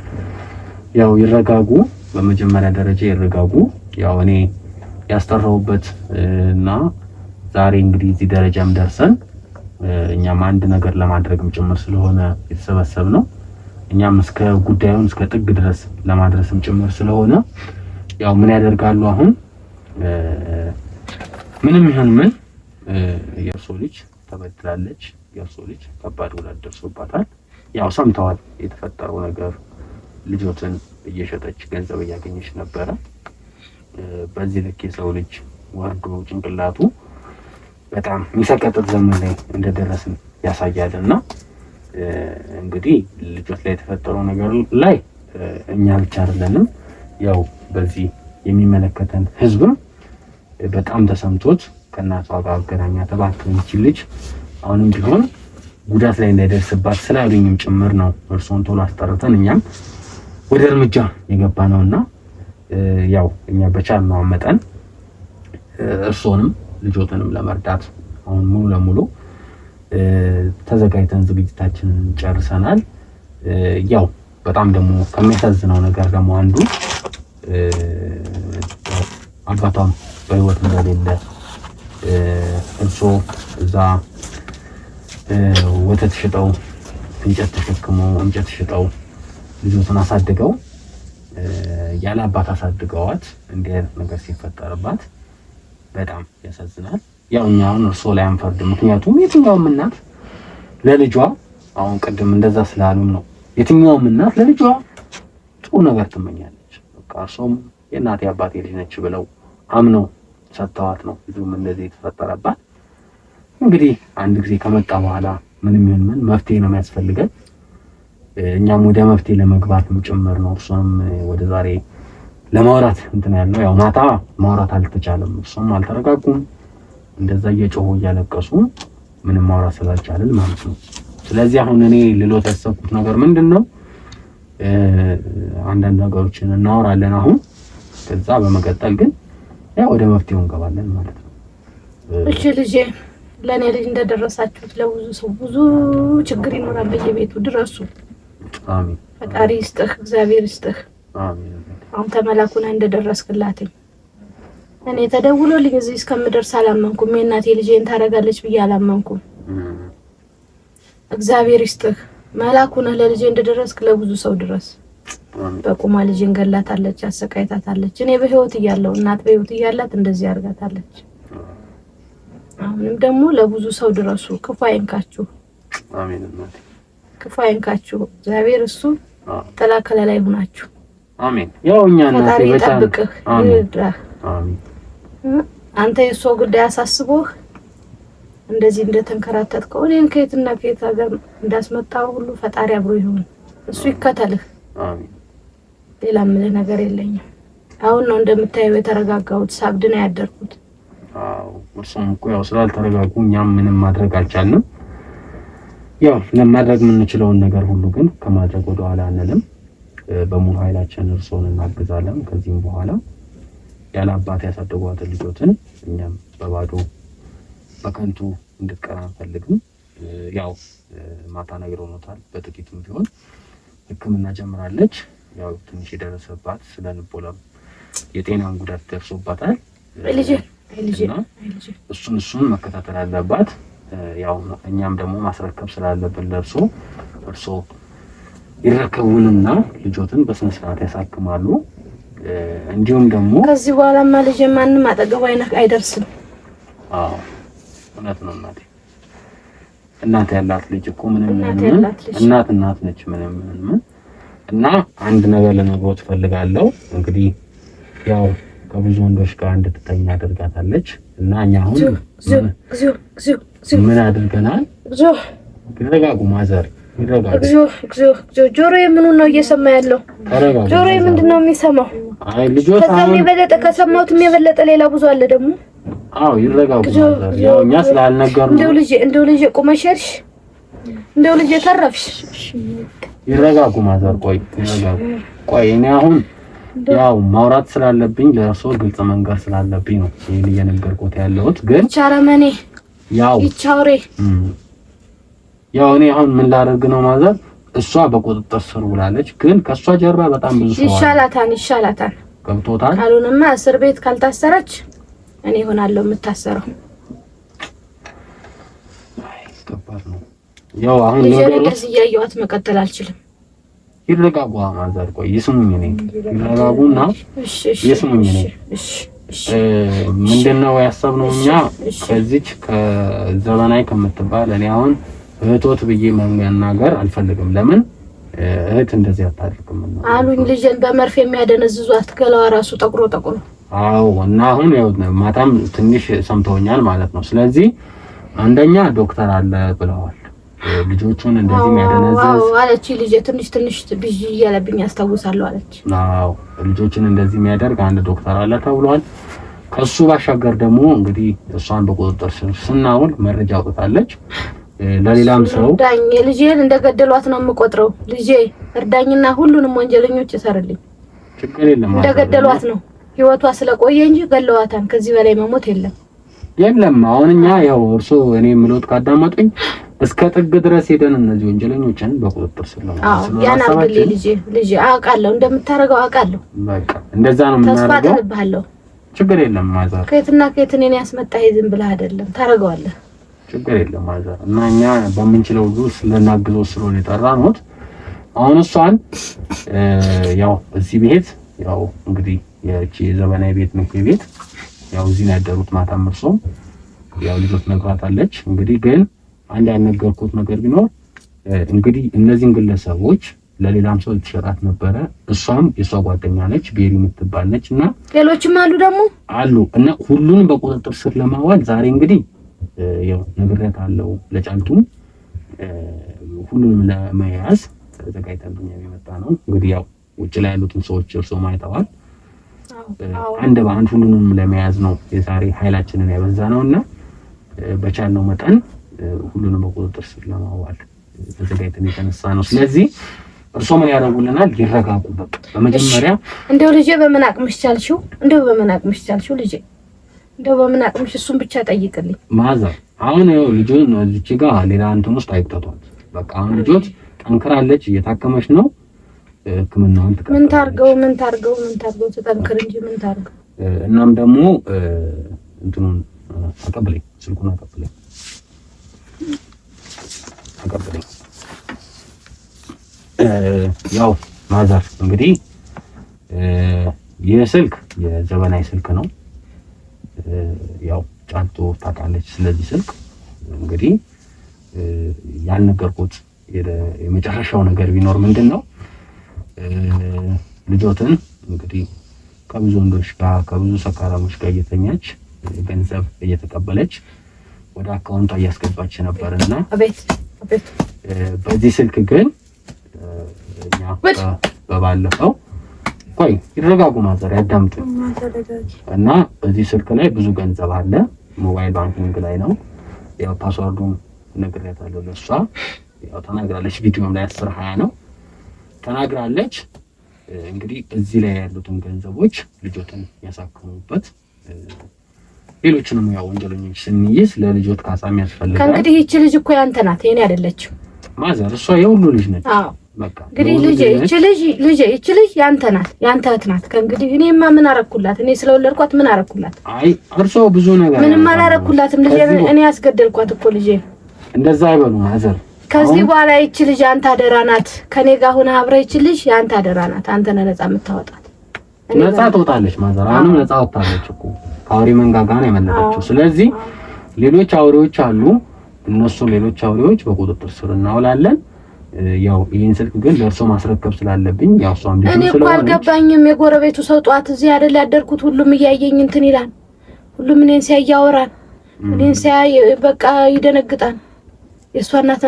ያው ይረጋጉ። በመጀመሪያ ደረጃ ይረጋጉ። ያው እኔ ያስተራውበት እና ዛሬ እንግዲህ እዚህ ደረጃም ደርሰን እኛም አንድ ነገር ለማድረግም ጭምር ስለሆነ የተሰበሰብነው እኛም እስከ ጉዳዩን እስከ ጥግ ድረስ ለማድረስም ጭምር ስለሆነ ያው ምን ያደርጋሉ አሁን ምንም ይሁን ምን የእርሶ ልጅ ተበድላለች። የእርሶ ልጅ ከባድ ጉዳት ደርሶባታል። ያው ሰምተዋል የተፈጠረው ነገር። ልጆትን እየሸጠች ገንዘብ እያገኘች ነበረ። በዚህ ልክ የሰው ልጅ ወርዶ ጭንቅላቱ በጣም የሚሰቀጥጥ ዘመን ላይ እንደደረስን ያሳያልና እንግዲህ ልጆች ላይ የተፈጠረው ነገር ላይ እኛ ብቻ አይደለንም፣ ያው በዚህ የሚመለከተን ህዝብም በጣም ተሰምቶት ከእናቷ ጋር አገናኛት እባክህ ልጅ አሁንም ቢሆን ጉዳት ላይ እንዳይደርስባት ስላሉኝም ጭምር ነው እርሶን ቶሎ አስጠርተን እኛም ወደ እርምጃ የገባ ነውና ያው እኛ በቻልነው መጠን እርሶንም ልጆትንም ለመርዳት አሁን ሙሉ ለሙሉ ተዘጋጅተን ዝግጅታችንን ጨርሰናል። ያው በጣም ደግሞ ከሚያሳዝነው ነገር ደግሞ አንዱ አባቷም በህይወት እንደሌለ እርሶ እዛ ወተት ሽጠው እንጨት ተሸክመው እንጨት ሽጠው ልጆትን አሳድገው ያለ አባት አሳድገዋት እንዲህ አይነት ነገር ሲፈጠርባት በጣም ያሳዝናል። ያው እኛ አሁን እርሶ ላይ አንፈርድም፣ ምክንያቱም የትኛውም እናት ለልጇ አሁን ቅድም እንደዛ ስላሉም ነው የትኛውም እናት ለልጇ ጥሩ ነገር ትመኛለች። በቃ እርሶም የእናቴ አባቴ ልጅ ነች ብለው አምነው ሰጥተዋት ነው ብዙም እንደዚህ የተፈጠረባት። እንግዲህ አንድ ጊዜ ከመጣ በኋላ ምንም ይሁን ምን መፍትሄ ነው የሚያስፈልገን። እኛም ወደ መፍትሄ ለመግባትም ጭምር ነው እርሶም ወደ ዛሬ ለማውራት እንትን ያለው። ያው ማታ ማውራት አልተቻለም፣ እርሶም አልተረጋጉም፣ እንደዛ እየጮሁ እያለቀሱ ምንም ማውራት ስላልቻልን ማለት ነው። ስለዚህ አሁን እኔ ልሎት ያሰብኩት ነገር ምንድነው አንዳንድ ነገሮችን እናወራለን አሁን፣ ከዛ በመቀጠል ግን ያው ወደ መፍትሄው እንገባለን ማለት ነው። እሺ ልጄ፣ ለኔ ልጅ እንደደረሳችሁት ለብዙ ሰው ብዙ ችግር ይኖራል በየቤቱ ድረሱ። አሜን። ፈጣሪ ይስጥህ፣ እግዚአብሔር ይስጥህ። አሜን። አሁን ተመላኩና እንደደረስክላትኝ እኔ ተደውሎልኝ እዚህ እስከምደርስ አላመንኩም። የእናቴ ልጄን ታረጋለች ብዬ አላመንኩም። እግዚአብሔር ይስጥህ። መላኩና ለልጄ እንደደረስክ ለብዙ ሰው ድረስ። በቁማ ልጄን ገላታለች፣ አሰቃይታታለች። እኔ በህይወት እያለሁ እናት በህይወት እያላት እንደዚህ አርጋታለች። አሁንም ደግሞ ለብዙ ሰው ድረሱ። ክፉ አይንካችሁ። አሜን እናቴ። ክፉ አይንካችሁ። እግዚአብሔር እሱ ጥላ ከለላ ይሁናችሁ። አሜን። ያው እኛ እናቴ ይጠብቅህ፣ ይርዳህ። አሜን። አንተ የእሱ ጉዳይ አሳስቦህ እንደዚህ እንደተንከራተትከው እኔን ከየትና ከየት ሀገር እንዳስመጣው ሁሉ ፈጣሪ አብሮ ይሁን፣ እሱ ይከተልህ። አሜን። ሌላ ምንም ነገር የለኝም። አሁን ነው እንደምታየው የተረጋጋሁት፣ ሳብድ ነው ያደርኩት። አዎ እርሱም እኮ ያው ስላልተረጋጉ እኛም ምንም ማድረግ አልቻልንም። ያው ለማድረግ የምንችለውን ነገር ሁሉ ግን ከማድረግ ወደ ኋላ አንልም። በሙሉ ኃይላችን እርሶን እናግዛለን። ከዚህም በኋላ ያለ አባት ያሳደጓትን ልጆትን እኛም በባዶ በከንቱ እንድትቀር አንፈልግም። ያው ማታ ነግረውታል፣ በጥቂቱም ቢሆን ሕክምና ጀምራለች። ያው ትንሽ የደረሰባት ስለልቦናም የጤናን ጉዳት ደርሶባታል። ልጅ እሱን መከታተል አለባት። ያው እኛም ደግሞ ማስረከብ ስላለብን ለእርሶ እርሶ ይረከቡንና ልጆትን በስነ ስርዓት ያሳክማሉ። እንዲሁም ደግሞ ከዚህ በኋላማ ልጅ ማንንም አጠገቡ አይደርስም። አዎ እውነት ነው እናቴ። እናት ያላት ልጅ እኮ ምንም እናት ነች ምንም እና አንድ ነገር ልነግሮት ፈልጋለሁ። እንግዲህ ያው ከብዙ ወንዶች ጋር እንድትተኛ አድርጋታለች እና እኛ አሁን ምን አድርገናል? ይረጋጉ ማዘር፣ ይረጋጉ። ጆሮዬ ምኑን ነው እየሰማ ያለው? ጆሮዬ ምንድነው የሚሰማው? አይ ልጆች አሁን የበለጠ ከሰማሁትም የበለጠ ሌላ ብዙ አለ ደግሞ። አዎ ይረጋጉ ማዘር። ያው እኛ ስላልነገሩ እንደው ልጅ ቁመሽርሽ፣ እንደው ልጅ ተረፍሽ። ይረጋጉ ማዘር። ቆይ እኔ አሁን ያው ማውራት ስላለብኝ ለእርሶ ግልጽ መንገር ስላለብኝ ነው ይሄን እየነገርኩት ያለሁት። ግን ቻረመኔ ያው ይቻውሬ ያው እኔ አሁን ምን ላደርግ ነው ማዘር? እሷ በቁጥጥር ስር ውላለች፣ ግን ከሷ ጀርባ በጣም ብዙ ሰው ይሻላታል። ገብቶታል? ካልሆነማ እስር ቤት ካልታሰረች እኔ ሆናለሁ የምታሰረው። አይ ከባድ ነው። ያው አሁን ለዚህ እያየኋት መቀጠል አልችልም። ይረጋጉ ማዘር። ቆይ ይስሙኝ፣ እኔ ይረጋጉና ይስሙኝ። እኔ ምንድነው ያሰብነው እኛ ከዚች ከዘመናዊ ከምትባል እኔ አሁን እህቶት ብዬ መናገር አልፈልግም። ለምን እህት እንደዚህ አታድርግም ነው አሉኝ። ልጅን በመርፌ የሚያደነዝዟት ገላዋ ራሱ ጠቁሮ አዎ እና አሁን ያው ማታም ትንሽ ሰምተውኛል ማለት ነው። ስለዚህ አንደኛ ዶክተር አለ ብለዋል። ልጆቹን እንደዚህ የሚያደነዘዝ አለች ልጅ ትንሽ ብዥ እያለብኝ አስታውሳለሁ አለች። አዎ ልጆችን እንደዚህ የሚያደርግ አንድ ዶክተር አለ ተብሏል። ከሱ ባሻገር ደግሞ እንግዲህ እሷን በቁጥጥር ስር ስናውል መረጃ አውጥታለች። ለሌላም ሰው እርዳኝ፣ ልጄን እንደገደሏት ነው የምቆጥረው። ልጄ እርዳኝና ሁሉንም ወንጀለኞች እሰርልኝ። ችግር የለም እንደገደሏት ነው ህይወቷ ስለቆየ እንጂ ገለዋታን። ከዚህ በላይ መሞት የለም። አሁን እኛ ያው እርሶ እኔ የምሎት ካዳመጡኝ እስከ ጥግ ድረስ ሄደን እነዚህ ወንጀለኞችን በቁጥጥር ስር ለማድረግ ያን አርግልኝ ልጄ አውቃለሁ፣ እንደምታረገው አውቃለሁ። በቃ እንደዛ ነው የምናደርገው። ተስፋ አደርግሃለሁ። ችግር የለም ማዘር። ከየትና ከየት እኔን ያስመጣህ ዝም ብለህ አይደለም፣ ታረጋዋለህ። ችግር የለም ማዘር። እና እኛ በምንችለው ሁሉ ስለናግዘው ስለሆነ የጠራነው አሁን እሷን ያው እዚህ ቤት ያው እንግዲህ የቺ ዘመናዊ ቤት ነው ቤት ያው እዚህ ነው ያደሩት። ማታም እርሶም ያው ልጆት ነግራታለች። እንግዲህ ግን አንድ ያልነገርኩት ነገር ቢኖር እንግዲህ እነዚህን ግለሰቦች ለሌላም ሰው ትሸጣት ነበረ። እሷም የሷ ጓደኛ ነች፣ ቤሪ የምትባል ነች እና ሌሎችም አሉ እና ሁሉንም በቁጥጥር ስር ለማዋል ዛሬ እንግዲህ ያው ነግሬያታለሁ ለጫልቱም ሁሉንም ለመያዝ ተዘጋጅተን የመጣ ነው። እንግዲህ ያው ውጭ ላይ ያሉትን ሰዎች እርሶ ማይተዋል አንድ በአንድ ሁሉንም ለመያዝ ነው የዛሬ ኃይላችንን ያበዛ ነውና በቻልነው መጠን ሁሉንም በቁጥጥር ስር ለማዋል ተዘጋጅተን የተነሳ ነው። ስለዚህ እርሶ ምን ያደርጉልናል? ይረጋጉ። በቃ በመጀመሪያ እንደው ልጄ በምን አቅምሽ ቻልሽው? ልጄ እንደው በምን አቅምሽ እሱን ብቻ ጠይቅልኝ ማዘር። አሁን ይኸው ልጁን እዚህ ጋር ሌላ እንትን ውስጥ አይቅጠቷት። በቃ አሁን ልጆት ጠንክራለች፣ እየታከመች ነው። ሕክምናውን ተቀበለች። ምን ታርገው ተጠንክር እንጂ ምን ታርገው። እናም ደግሞ እንትኑን አቀብለኝ፣ ስልኩን አቀብለኝ። ያው ማዘር እንግዲህ ይህ ስልክ የዘመናዊ ስልክ ነው። ያው ጫልቱ ታውቃለች ስለዚህ ስልክ። እንግዲህ ያልነገርኩት የመጨረሻው ነገር ቢኖር ምንድነው ልጆትን እንግዲህ ከብዙ ወንዶች ጋር ከብዙ ሰካራሞች ጋር እየተኛች ገንዘብ እየተቀበለች ወደ አካውንቷ እያስገባች ነበርና አቤት በዚህ ስልክ ግን በባለፈው ቆይ ይረጋጉ ማዘር ያዳምጡ እና በዚህ ስልክ ላይ ብዙ ገንዘብ አለ። ሞባይል ባንኪንግ ላይ ነው። ያው ፓስወርዱን ነግሬያታለሁ ለሷ። ያው ተናግራለች። ቪዲዮም ላይ 10/20 ነው ተናግራለች። እንግዲህ እዚህ ላይ ያሉትን ገንዘቦች ልጆትን ያሳክሙበት፣ ሌሎችንም ያው ወንጀለኞች ስንይዝ ለልጆት ካሳ የሚያስፈልጋል። ከእንግዲህ ይቺ ልጅ እኮ ያንተ ናት፣ የኔ አይደለችም ማዘር። እሷ የሁሉ ልጅ ነች። አዎ በቃ እንግዲህ ይቺ ልጅ ያንተ ናት፣ ያንተ እህት ናት። ከእንግዲህ እኔማ ምን አረኩላት? እኔ ስለወለድኳት ምን አረኩላት? አይ እርሶ ብዙ ነገር ምንም አላረኩላትም። ልጄ እኔ ያስገደልኳት እኮ ልጄ። እንደዛ አይበሉ ማዘር። ከዚህ በኋላ ይቺ ልጅ አንተ አደራ ናት። ከኔ ጋር ሆነ አብረህ ይቺ ልጅ ያንተ አደራ ናት። አንተ ነህ ነፃ የምታወጣት። ነፃ ትወጣለች ማዘር። አሁንም ነፃ ወጣለች እኮ ከአውሬ መንጋጋ ነው የመለጠችው። ስለዚህ ሌሎች አውሬዎች አሉ። እነሱ ሌሎች አውሬዎች በቁጥጥር ስር እናውላለን። ያው ይሄን ስልክ ግን ለእርሶ ማስረከብ ስላለብኝ ያው እሷም ልጅ ስለሆነ እኔ እኮ አልገባኝም። የጎረቤቱ ሰው ጧት እዚህ አይደል ያደርኩት? ሁሉም እያየኝ እንትን ይላል። ሁሉም እኔን ሲያይ ያወራል። እኔን ሲያይ በቃ ይደነግጣል። የእሷ እናት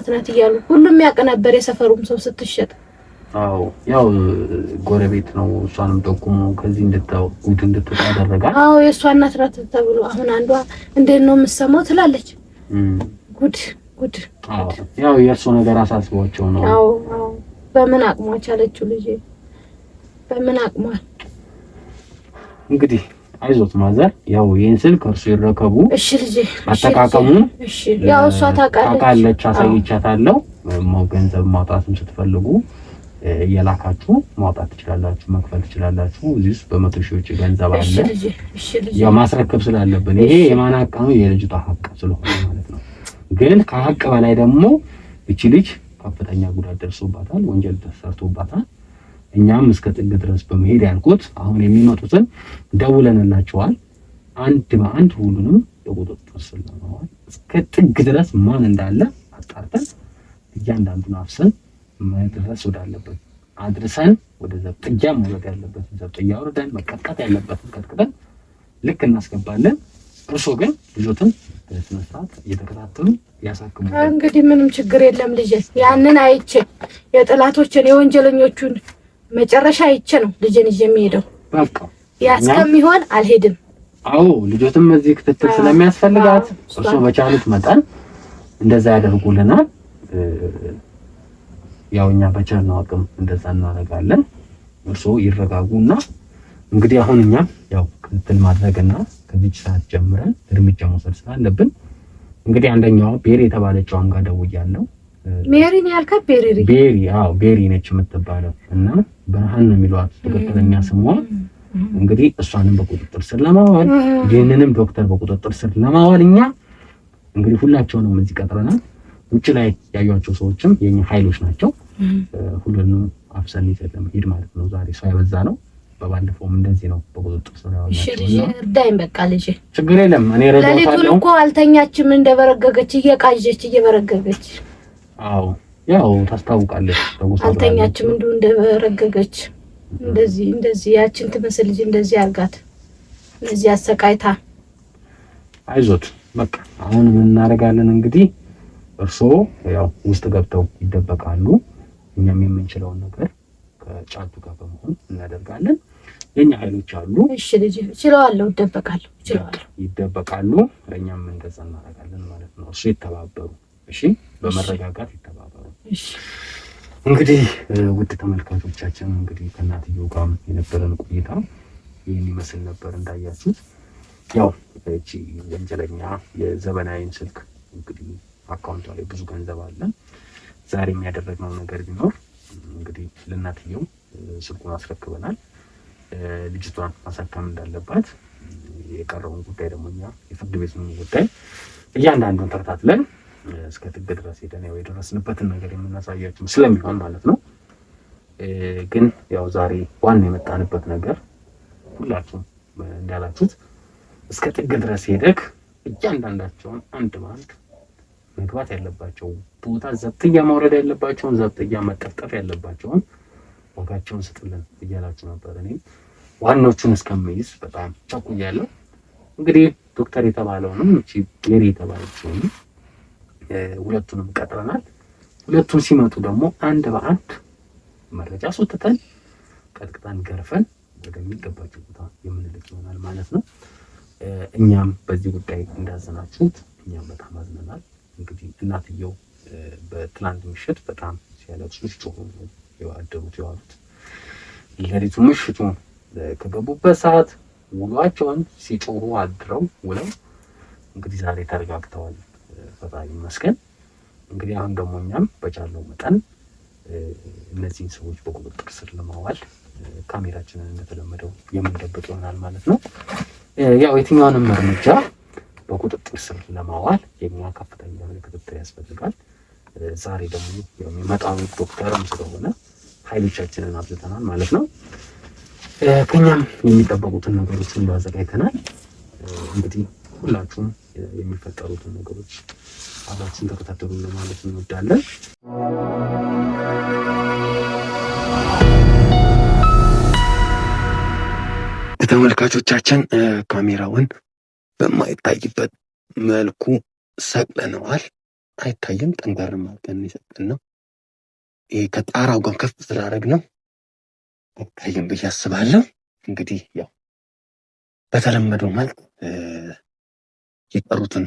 ናት እያሉ ሁሉም ያውቅ ነበር፣ የሰፈሩም ሰው ስትሸጥ። አዎ ያው ጎረቤት ነው። እሷንም ጠቁሞ ከዚህ እንድትወጣ አደረጋል። አዎ የእሷ እናት ናት ተብሎ አሁን አንዷ እንዴት ነው የምትሰማው ትላለች። ጉድ ያው የእርሶ ነገር አሳስቧቸው ነው። አዎ በምን አቅሟ ቻለችው ልጄ፣ በምን አቅሟ። እንግዲህ አይዞት ማዘር፣ ያው ይሄን ስልክ እርሱ ይረከቡ። እሺ ልጄ፣ አጠቃቀሙን እሺ ያው እሷ ታውቃለች፣ አሳይቻታለሁ። ገንዘብ ማውጣትም ስትፈልጉ እየላካችሁ ማውጣት ትችላላችሁ፣ መክፈል ትችላላችሁ። እዚህ ውስጥ በመቶ ሺዎች ገንዘብ አለ። እሺ ልጄ፣ ያው ማስረከብ ስላለብን ይሄ የማናቀሙ የልጅቷ ሀቅ ስለሆነ ማለት ነው። ግን ከሀቅ በላይ ደግሞ እቺ ልጅ ከፍተኛ ጉዳት ደርሶባታል፣ ወንጀል ተሰርቶባታል። እኛም እስከ ጥግ ድረስ በመሄድ ያልኩት አሁን የሚመጡትን ደውለንላቸዋል። አንድ በአንድ ሁሉንም በቁጥጥር ስር ለማዋል እስከ ጥግ ድረስ ማን እንዳለ አጣርተን እያንዳንዱን አፍሰን መድረስ ወዳለበት አድርሰን ወደ ዘብጥያ መውረድ ያለበትን ዘብጥያ ወርደን መቀጥቀጥ ያለበትን ቀጥቅጠን ልክ እናስገባለን። እርሶ ግን ልጆትን በስነ ስርዓት እየተከታተሉ ያሳክሙ። እንግዲህ ምንም ችግር የለም ልጄ። ያንን አይቼ የጠላቶችን የወንጀለኞቹን መጨረሻ አይቼ ነው ልጄን ይዤ የሚሄደው። በቃ ያ እስከሚሆን አልሄድም። አዎ ልጆትም እዚህ ክትትል ስለሚያስፈልጋት እርሶ በቻሉት መጠን እንደዛ ያደርጉልናል። ያው እኛ በቻልነው አቅም እንደዛ እናደርጋለን። እርሶ ይረጋጉና እንግዲህ አሁን እኛ ያው ክትትል ማድረግና ከዚህ ሰዓት ጀምረን እርምጃ መውሰድ ስላለብን እንግዲህ አንደኛው ቤሪ የተባለችው ጋር ደውያለሁ። ሜሪ ነው ያልካት? ቤሪ አዎ ቤሪ ነች የምትባለው እና ብርሃን ነው የሚሏት ትክክለኛ ስሟ። እንግዲህ እሷንም በቁጥጥር ስር ለማዋል ይህንንም ዶክተር በቁጥጥር ስር ለማዋል እኛ እንግዲህ ሁላቸውንም እዚህ ቀጥረናል። ውጭ ላይ ያዩዋቸው ሰዎችም የኛ ኃይሎች ናቸው። ሁሉንም አፍሰን ይዘን ለመሄድ ማለት ነው። ዛሬ ሰው ያበዛ ነው። በባለፈውም እንደዚህ ነው በቁጥጥር ስር ያዋልናቸው። እሺ ልጄ እርዳኝ፣ በቃ ልጄ ችግር የለም እኔ እረዳታለሁ። ለሊቱን እኮ አልተኛችም፣ እንደበረገገች እየቃዠች እየበረገገች። አዎ ያው ታስታውቃለች። አልተኛችም እንደበረገገች እንደዚህ ያችን ትመስል ልጅ እንደዚህ አርጋት እንደዚህ አሰቃይታ። አይዞት በቃ አሁን ምን እናደርጋለን እንግዲህ እርሶ ያው ውስጥ ገብተው ይደበቃሉ። እኛም የምንችለውን ነገር ከጫቱ ጋር በመሆን እናደርጋለን። የኛ ኃይሎች አሉ። እሺ ልጅ እችላለሁ፣ ይደበቃሉ። እኛም እንደዛ እናደርጋለን ማለት ነው። እርሶ ይተባበሩ። እሺ በመረጋጋት ይተባበሩ። እሺ እንግዲህ ውድ ተመልካቾቻችን እንግዲህ ከእናትየው ጋር የነበረን ቆይታ ይህን ይመስል ነበር። እንዳያችሁት ያው እቺ ወንጀለኛ የዘበናዊን ስልክ እንግዲህ አካውንቷ ላይ ብዙ ገንዘብ አለ። ዛሬ የሚያደርገው ነገር ቢኖር እንግዲህ ለእናትየው ስልኩን አስረክበናል። ልጅቷን ማሳከም እንዳለባት የቀረውን ጉዳይ ደግሞ እኛ የፍርድ ቤቱን ጉዳይ እያንዳንዱን ተከታትለን እስከ ጥግ ድረስ ሄደን ያው የደረስንበትን ነገር የምናሳያችሁ ስለሚሆን ማለት ነው። ግን ያው ዛሬ ዋና የመጣንበት ነገር ሁላችሁም እንዳላችሁት እስከ ጥግ ድረስ ሄደክ እያንዳንዳቸውን አንድ ባንድ መግባት ያለባቸው ቦታ ዘብጥያ ማውረድ ያለባቸውን ዘብጥያ መጠፍጠፍ ያለባቸውን ዋጋቸውን ስጥልን እያላችሁ ነበር። እኔ ዋናዎቹን እስከምይዝ በጣም ቸኩያለሁ። እንግዲህ ዶክተር የተባለውንም እቺ ቤሪ የተባለችውን ሁለቱንም ቀጥረናል። ሁለቱም ሲመጡ ደግሞ አንድ በአንድ መረጃ አስወጥተን ቀጥቅጠን ገርፈን ወደሚገባቸው ቦታ የምንልክ ይሆናል ማለት ነው። እኛም በዚህ ጉዳይ እንዳዘናችሁት እኛም በጣም አዝነናል። እንግዲህ እናትየው በትላንት ምሽት በጣም ሲያለቅሱ ሲጮሁ የዋሉት ሌሊቱ ምሽቱ ከገቡበት ሰዓት ውሏቸውን ሲጮሁ አድረው ውለው እንግዲህ ዛሬ ተረጋግተዋል። ፈጣሪ ይመስገን። እንግዲህ አሁን ደግሞ እኛም በቻለው መጠን እነዚህን ሰዎች በቁጥጥር ስር ለማዋል ካሜራችንን እንደተለመደው የምንደብቅ ይሆናል ማለት ነው። ያው የትኛውንም እርምጃ በቁጥጥር ስር ለማዋል የኛ ከፍተኛ ክትትል ያስፈልጋል። ዛሬ ደግሞ የሚመጣው ዶክተርም ስለሆነ ኃይሎቻችንን አብዝተናል ማለት ነው። ከኛም የሚጠበቁትን ነገሮች ሁሉ አዘጋጅተናል። እንግዲህ ሁላችሁም የሚፈጠሩትን ነገሮች አብራችሁን ተከታተሉ ለማለት እንወዳለን። ተመልካቾቻችን ካሜራውን በማይታይበት መልኩ ሰቅለነዋል። አይታይም፣ ጠንጋር ማርገን የሰጠን ነው። ይሄ ከጣራው ጋር ከፍ ስላደረግ ነው አይታይም ብዬ አስባለሁ። እንግዲህ ያው በተለመደው መልክ የቀሩትን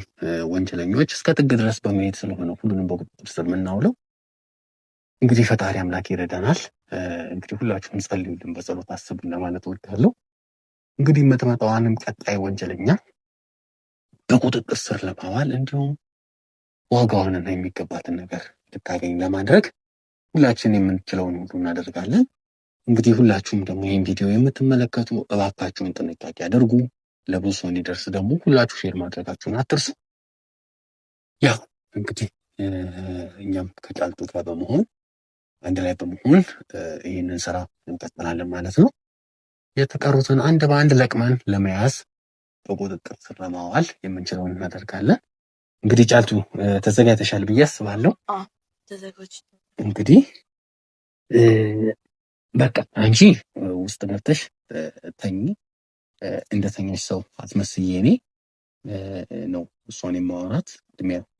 ወንጀለኞች እስከ ጥግ ድረስ በመሄድ ስለሆነ ሁሉንም በቁጥጥር ስር የምናውለው እንግዲህ ፈጣሪ አምላክ ይረዳናል። እንግዲህ ሁላችሁም ጸልዩልን፣ በጸሎት አስቡን ለማለት እወዳለሁ። እንግዲህ የምትመጣዋንም ቀጣይ ወንጀለኛ በቁጥጥር ስር ለማዋል እንዲሁም ዋጋዋንና የሚገባትን ነገር ልታገኝ ለማድረግ ሁላችን የምንችለውን ሁሉ እናደርጋለን። እንግዲህ ሁላችሁም ደግሞ ይህን ቪዲዮ የምትመለከቱ እባካችሁን ጥንቃቄ አድርጉ። ለብዙ ሰው እንዲደርስ ደግሞ ሁላችሁ ሼር ማድረጋችሁን አትርሱ። ያው እንግዲህ እኛም ከጫልቱ ጋር በመሆን አንድ ላይ በመሆን ይህንን ስራ እንቀጥላለን ማለት ነው። የተቀሩትን አንድ በአንድ ለቅመን ለመያዝ በቁጥጥር ስር ለማዋል የምንችለውን እናደርጋለን። እንግዲህ ጫልቱ ተዘጋጅተሻል ብዬ አስባለሁ። እንግዲህ በቃ አንቺ ውስጥ ገብተሽ ተኝ። እንደተኛሽ ሰው አትመስዬ እኔ ነው እሷን የማወራት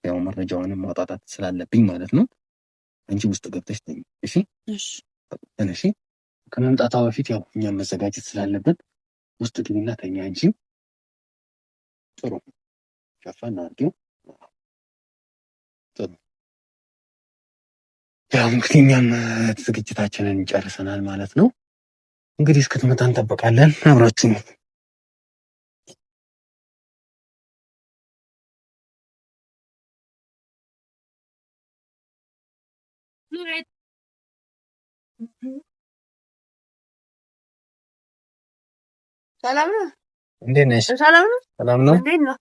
ያው መረጃዋንም ማውጣጣት ስላለብኝ ማለት ነው። አንቺ ውስጥ ገብተሽ ተኝ። እሺ እሺ። ከመምጣቷ በፊት ያው እኛም መዘጋጀት ስላለብን ውስጥ ግቢና ተኛ። አንቺ ጥሩ ሸፈን አድርጊው። ጥሩ ያው እንግዲህ እኛም ዝግጅታችንን ጨርሰናል ማለት ነው። እንግዲህ እስክትመጣ እንጠብቃለን። አብራችሁ ነው ሰላም ነው። እንዴት ነሽ? ሰላም ነው። ሰላም ነው።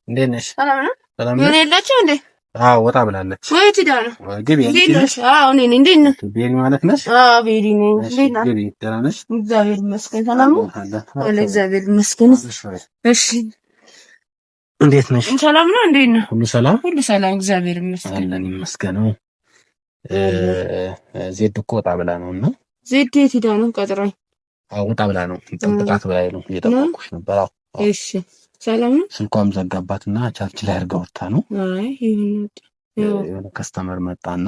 እንዴት ነሽ? ሰላም ነው። ሰላም ነው። የላችሁ እንዴ? አዎ ወጣ ብላለች። ወይት ሄዳ ነው? ግቢ። እንዴት ነሽ? አዎ እኔ ነኝ። እንዴት ነሽ? ቤሪ ማለት ነሽ? አዎ ቤሪ ነኝ። እንዴት ነሽ? ግቢ። ደህና ነሽ? እግዚአብሔር ይመስገን። ሰላም ነው። አለ እግዚአብሔር ይመስገን። እሺ እንዴት ነሽ? ሰላም ነው። እንዴት ነው? ሁሉ ሰላም? ሁሉ ሰላም እግዚአብሔር ይመስገን። አለን ይመስገነው። ዜድ እኮ ወጣ ብላ ነውና። ዜድ የት ሄዳ ነው? ቀጥራኝ። አዎ ወጣ ብላ ነው። ጠብቃት ብላኝ ነው። እየጠበቅኩሽ ነበር። አዎ እሺ ሰላም ነው። ስልኳም ዘጋባትና ቻርጅ ላይ አድርጋ ወጣ ነው። አይ የሆነ ከስተመር መጣና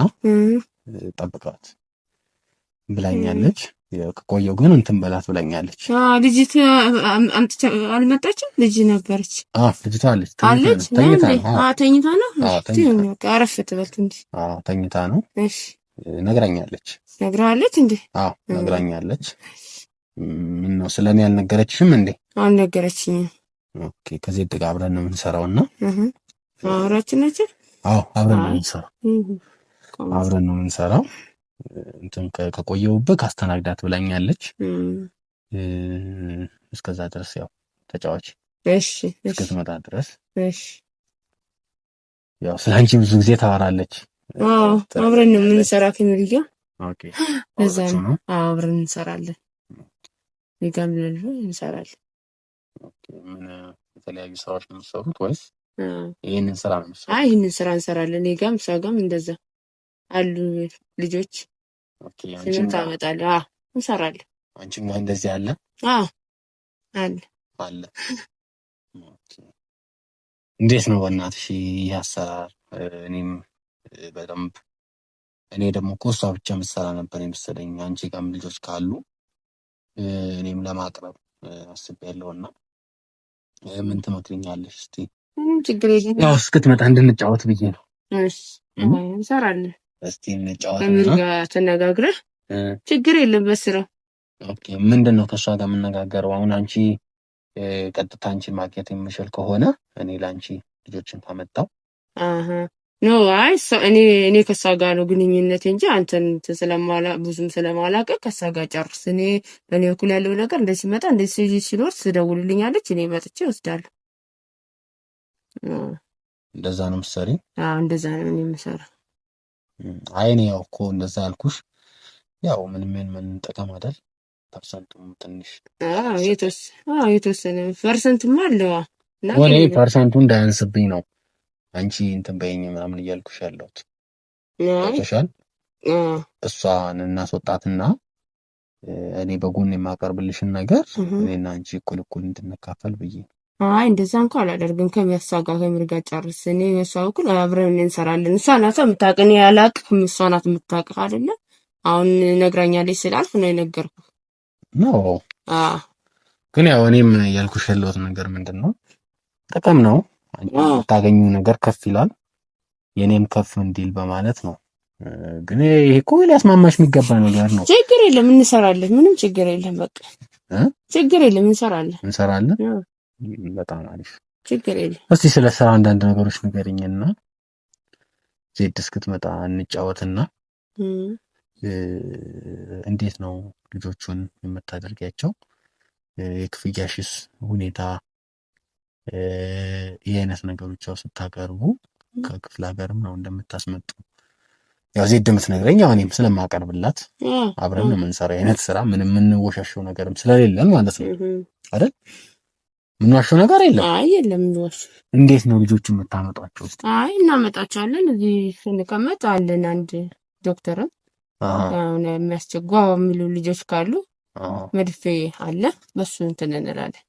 ጠብቃት ብላኛለች። ከቆየው ግን እንትን በላት ብላኛለች። ልጅት አልመጣችም። ልጅ ነበረች። ልጅቷ አለች። ተኝታ ነው። አረፍ ትበል እንጂ ተኝታ ነው። እሺ ነግራኛለች። ነግራለች እንዴ? ነግራኛለች። ምን ነው ስለኔ ያልነገረችሽም እንዴ? አልነገረችኝም። ኦኬ ከዜድ ጋር አብረን ነው የምንሰራውና አብራችን ናቸው። አብረን ነው የምንሰራው። አብረን ነው የምንሰራው። እንትን ከቆየሁበት አስተናግዳት ብላኛለች። እስከዛ ድረስ ያው ተጫዋች እስክትመጣ ድረስ ያው ስለአንቺ ብዙ ጊዜ ታወራለች። አብረን ነው የምንሰራ ከሚሪጋ ኦኬ እዛ ነው አብረን እንሰራለን። ይጋም እንሰራለን። ኦኬ ምን የተለያዩ ስራዎች ነው የምትሰሩት ወይስ ይሄንን ስራ ነው የምትሰሩት? አይ ይሄንን ስራ እንሰራለን። ይጋም ሳጋም እንደዛ አሉ ልጆች። ኦኬ አንቺም ታመጣለህ? እንሰራለን። አንቺም ጋር እንደዚህ አለ? አለ። ኦኬ እንዴት ነው በእናትሽ ያሰራር? እኔም በደንብ እኔ ደግሞ እሷ ብቻ የምትሰራ ነበር የመሰለኝ። አንቺ ጋርም ልጆች ካሉ እኔም ለማቅረብ አስቤያለሁና ምን ትመክሪኛለሽ? እስቲ ችግር የለም ያው እስክትመጣ እንድንጫወት ብዬ ነው። እሺ እንሰራለን። እስቲ እንጫወት ከሚል ጋር ተነጋግረህ ችግር የለም በስራው። ኦኬ ምንድን ነው ከእሷ ጋር የምነጋገረው? አሁን አንቺ ቀጥታ አንቺን ማግኘት የምችል ከሆነ እኔ ለአንቺ ልጆችን ካመጣው ኖ አይ እኔ ከእሷ ጋር ነው ግንኙነት እንጂ አንተን ብዙም ስለማላውቅ ከእሷ ጋር ጨርስ። እኔ በእኔ በኩል ያለው ነገር እንደዚህ ሲመጣ እንደዚህ ሲኖር ትደውልልኛለች፣ እኔ መጥቼ እወስዳለሁ። እንደዛ ነው የምትሰሪ? እንደዛ ነው እኔ የምሰራው። አይ እኔ ያው እኮ እንደዛ አልኩሽ። ያው ምን ጠቀም አይደል? ፐርሰንቱም ትንሽ የተወሰነ ፐርሰንትም አለው። ወኔ ፐርሰንቱ እንዳያንስብኝ ነው አንቺ እንትን በይኝ ምናምን እያልኩሽ ያለሁት። ተሻል እሷን እናስወጣትና እኔ በጎን የማቀርብልሽን ነገር እኔና አንቺ እኩል እንድንካፈል ብዬ። አይ እንደዛ እንኳን አላደርግም። ከሚያሳጋ ከምር ጋር ጨርስ። እኔ በሷ በኩል አብረን እንሰራለን። እሷ ናት የምታውቅ፣ እኔ አላውቅም። እሷ ናት የምታውቅ አይደለ? አሁን ነግራኛለች ስላልኩ ነው የነገርኩህ። ግን ያው እኔም ያልኩሽ ያለሁት ነገር ምንድን ነው ጥቅም ነው የምታገኙ ነገር ከፍ ይላል፣ የኔም ከፍ እንዲል በማለት ነው። ግን ይሄ እኮ ሊያስማማሽ የሚገባ ነገር ነው። ችግር የለም እንሰራለን። ምንም ችግር የለም። በቃ ችግር የለም እንሰራለን። በጣም አሪፍ። ችግር የለም። እስቲ ስለ ስራ አንዳንድ ነገሮች ንገሪኝና ዜድ እስክትመጣ እንጫወትና እንዴት ነው ልጆቹን የምታደርጊያቸው? የክፍያሽስ ሁኔታ ይህ አይነት ነገሮች ያው ስታቀርቡ ከክፍለ ሀገርም ነው እንደምታስመጡ ያው ዜድ የምትነግረኝ ያው እኔም ስለማቀርብላት አብረን ነው የምንሰራው። አይነት ስራ ምንም የምንወሻሸው ነገርም ስለሌለን ማለት ነው አይደል? ምንዋሸው ነገር የለም። አይ የለም። እንዴት ነው ልጆቹ የምታመጧቸው? እስቲ አይ እናመጣቸዋለን። እዚህ ስንቀመጥ አለን አንድ ዶክተርም አሁን የሚያስቸግሩ የሚሉ ልጆች ካሉ መድፌ አለ በሱ እንትን እንላለን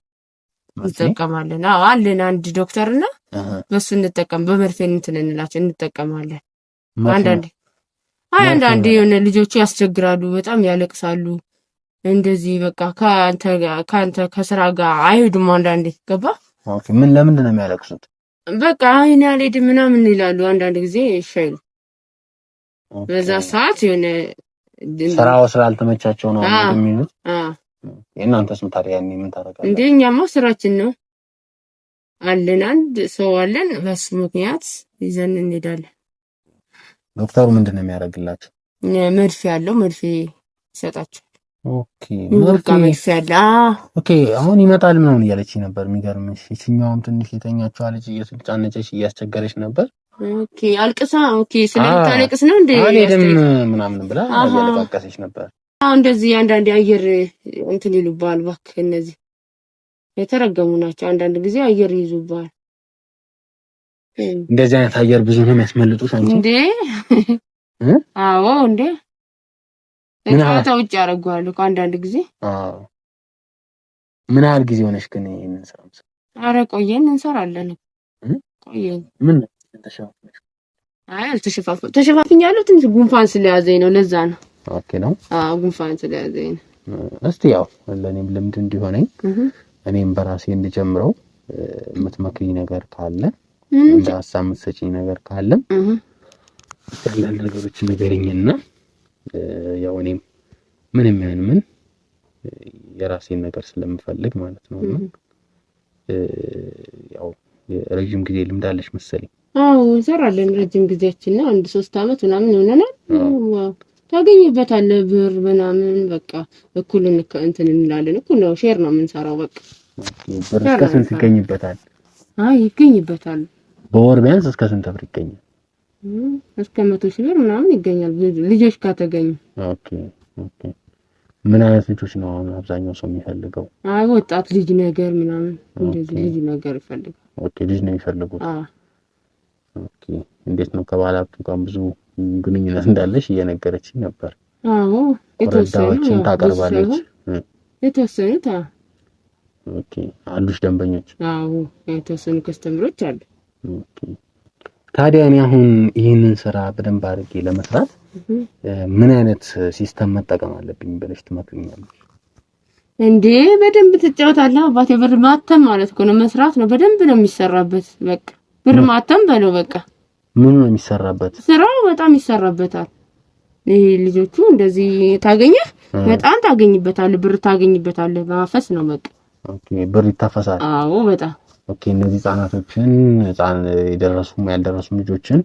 እንጠቀማለን። አለን አንድ ዶክተርና በሱ እንጠቀም በመድፌ እንትን እንጠቀማለን። አንዳንዴ የሆነ ልጆቹ ያስቸግራሉ፣ በጣም ያለቅሳሉ። እንደዚህ በቃ ካንተ ከስራ ጋር አይሄዱም። አንዳንዴ ገባ። ኦኬ ምን ለምንድን ነው የሚያለቅሱት? በቃ አይኔ አልሄድም ምናምን ይላሉ። አንዳንድ ጊዜ ይሻይሉ። በዛ ሰዓት የሆነ ስራው ስላልተመቻቸው ነው የሚሉት። የእናንተስ ታዲያ ያኔ ምን ታደርጋለህ? እንደኛማ ስራችን ነው አለን። አንድ ሰው አለን፣ በሱ ምክንያት ይዘን እንሄዳለን። ዶክተሩ ምንድን ነው የሚያደርግላቸው? መድፌ ያለው መድፌ ይሰጣቸው። ኦኬ መድፌ ያለ ኦኬ። አሁን ይመጣል ምናምን እያለችኝ ነበር። የሚገርምሽ የትኛውም ትንሽ የተኛችው ልጅ እየተጫነጨች እያስቸገረች ነበር። ኦኬ አልቅሳ ስለምታለቅስ ነው እንዴ አልሄድም ምናምን ብላ እያለቃቀሰች ነበር። እንደዚህ አንዳንዴ አየር እንትን ይሉባል። እባክህ እነዚህ የተረገሙ ናቸው። አንዳንድ ጊዜ አየር ይዙባል። እንደዚህ አይነት አየር ብዙ ነው የሚያስመልጡት እንዴ? አዎ እንዴ ውጭ ያደርገዋል እኮ አንዳንድ ጊዜ። ምን ያህል ጊዜ ሆነሽ ግን ይሄንን ስራ? ኧረ ቆየን እንሰራለን። ቆየን። ምን ተሸፋፍነሽ? አይ ተሸፋፍኛለሁ። ትንሽ ጉንፋን ስለያዘኝ ነው፣ ለዛ ነው። ኦኬ ነው። ጉንፋን ስለያዘኝ ነው። እስቲ ያው ለኔም ልምድ እንዲሆነኝ እኔም በራሴ እንድጀምረው የምትመክሪኝ ነገር ካለ እንደ ሀሳብ የምትሰጪኝ ነገር ካለ ያለን ነገሮች ንገሪኝና ያው እኔም ምንም ያን ምን የራሴን ነገር ስለምፈልግ ማለት ነው። ያው ረጅም ጊዜ ልምድ አለሽ መሰለኝ። እንሰራለን ረጅም ጊዜያችን ነው። 1-3 አመት ምናምን ሆነናል። ታገኝበታለህ ብር ምናምን በቃ እኩል እንትን እንላለን። እኩል ነው፣ ሼር ነው የምንሰራው። በቃ ብር እስከ ስንት ይገኝበታል? ይገኝበታል። በወር ቢያንስ እስከ ስንት ብር ይገኛል? እስከ 100,000 ብር ምናምን ይገኛል ልጆች ከተገኙ። ኦኬ። ምን አይነት ልጆች ነው አሁን አብዛኛው ሰው የሚፈልገው? ወጣት ልጅ ነገር ምናምን እንደዚህ ልጅ ነገር ይፈልጋል። ኦኬ ልጅ ነው የሚፈልጉት። ኦኬ። እንዴት ነው ከባላችሁ ጋር ብዙ ግንኙነት እንዳለሽ እየነገረችኝ ነበር። የተወሰኑት ታቀርባለች። የተወሰኑት ኦኬ። አሉሽ ደንበኞች? የተወሰኑ ከስተምሮች አሉ። ኦኬ። ታዲያ እኔ አሁን ይህንን ስራ በደንብ አድርጌ ለመስራት ምን አይነት ሲስተም መጠቀም አለብኝ ብለሽ ትመክሪኛለሽ? እንዴ በደንብ ትጫወታለህ አባቴ። ብር ማተም ማለት እኮ ነው፣ መስራት ነው። በደንብ ነው የሚሰራበት። በቃ ብር ማተም በለው በቃ። ምን ነው የሚሰራበት? ስራው በጣም ይሰራበታል። ይሄ ልጆቹ እንደዚህ ታገኘህ በጣም ታገኝበታለህ፣ ብር ታገኝበታለህ። ማፈስ ነው በቃ። ኦኬ ብር ይታፈሳል? አዎ በጣም። ኦኬ እነዚህ ህጻናቶችን የደረሱም ያልደረሱም ልጆችን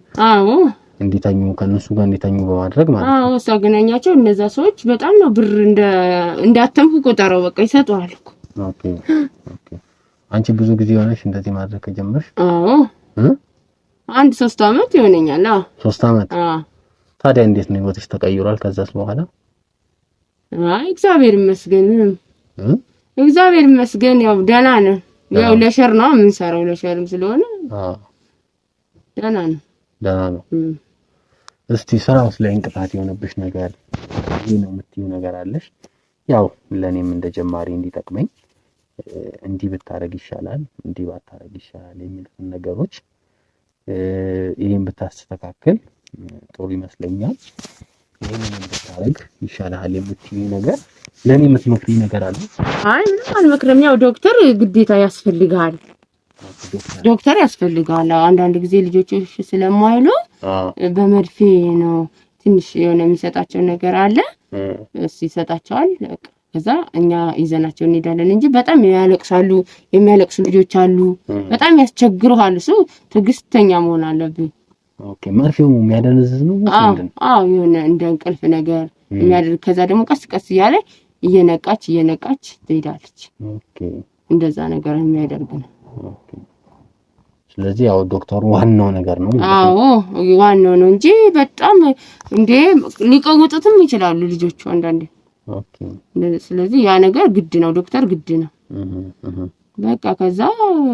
እንዲተኙ ከነሱ ጋር እንዲተኙ በማድረግ ማለት ነው። ሳገናኛቸው እነዛ ሰዎች በጣም ነው ብር እንዳተምኩ ቆጠረው በቃ ይሰጡሃል እኮ። ኦኬ። አንቺ ብዙ ጊዜ ሆነሽ እንደዚህ ማድረግ ከጀመርሽ? 3 አመት ይሆነኛል። 3 አመት። ታዲያ እንዴት ነው ህይወትሽ ተቀይሯል ከዛስ በኋላ? እግዚአብሔር ይመስገን ያው ደህና ነው። ያው ለሸር ነው የምንሰራው፣ ለሸርም ስለሆነ ደህና ነው። እስቲ ስራውስ ላይ እንቅፋት የሆነብሽ ነገር ይሄ ነው የምትይው ነገር አለሽ? ያው ለኔም እንደጀማሪ እንዲጠቅመኝ እንዲህ ብታረግ ይሻላል፣ እንዲህ ባታረግ ይሻላል የሚሉትን ነገሮች ይሄን ብታስተካክል ጥሩ ይመስለኛል፣ ይሄንን ብታረግ ይሻላል የምትይው ነገር ለኔ የምትመክሪኝ ነገር አለ? ምንም አልመክርም። ያው ዶክተር ግዴታ ያስፈልጋል። አንዳንድ ጊዜ ልጆች ስለማይሉ በመድፌ ነው ትንሽ የሆነ የሚሰጣቸው ነገር አለ። እሱ ይሰጣቸዋል። ከዛ እኛ ይዘናቸው እንሄዳለን እንጂ በጣም የሚያለቅሱ ልጆች አሉ። በጣም ያስቸግሩሃል። እሱ ትዕግስተኛ መሆን አለብን። ኦኬ። መርፌው የሚያደነዝዝ ነው? የሆነ እንደ እንቅልፍ ነገር የሚያደርግ። ከዛ ደግሞ ቀስ ቀስ እያለ እየነቃች ትሄዳለች። ኦኬ። እንደዛ ነገር የሚያደርግ ነው። ኦኬ። ስለዚህ ያው ዶክተሩ ዋናው ነገር ነው። ዋናው ነው እንጂ በጣም ሊቀውጡትም ይችላሉ ልጆቹ አንዳንዴ። ኦኬ። ስለዚህ ያ ነገር ግድ ነው፣ ዶክተር ግድ ነው። በቃ ከዛ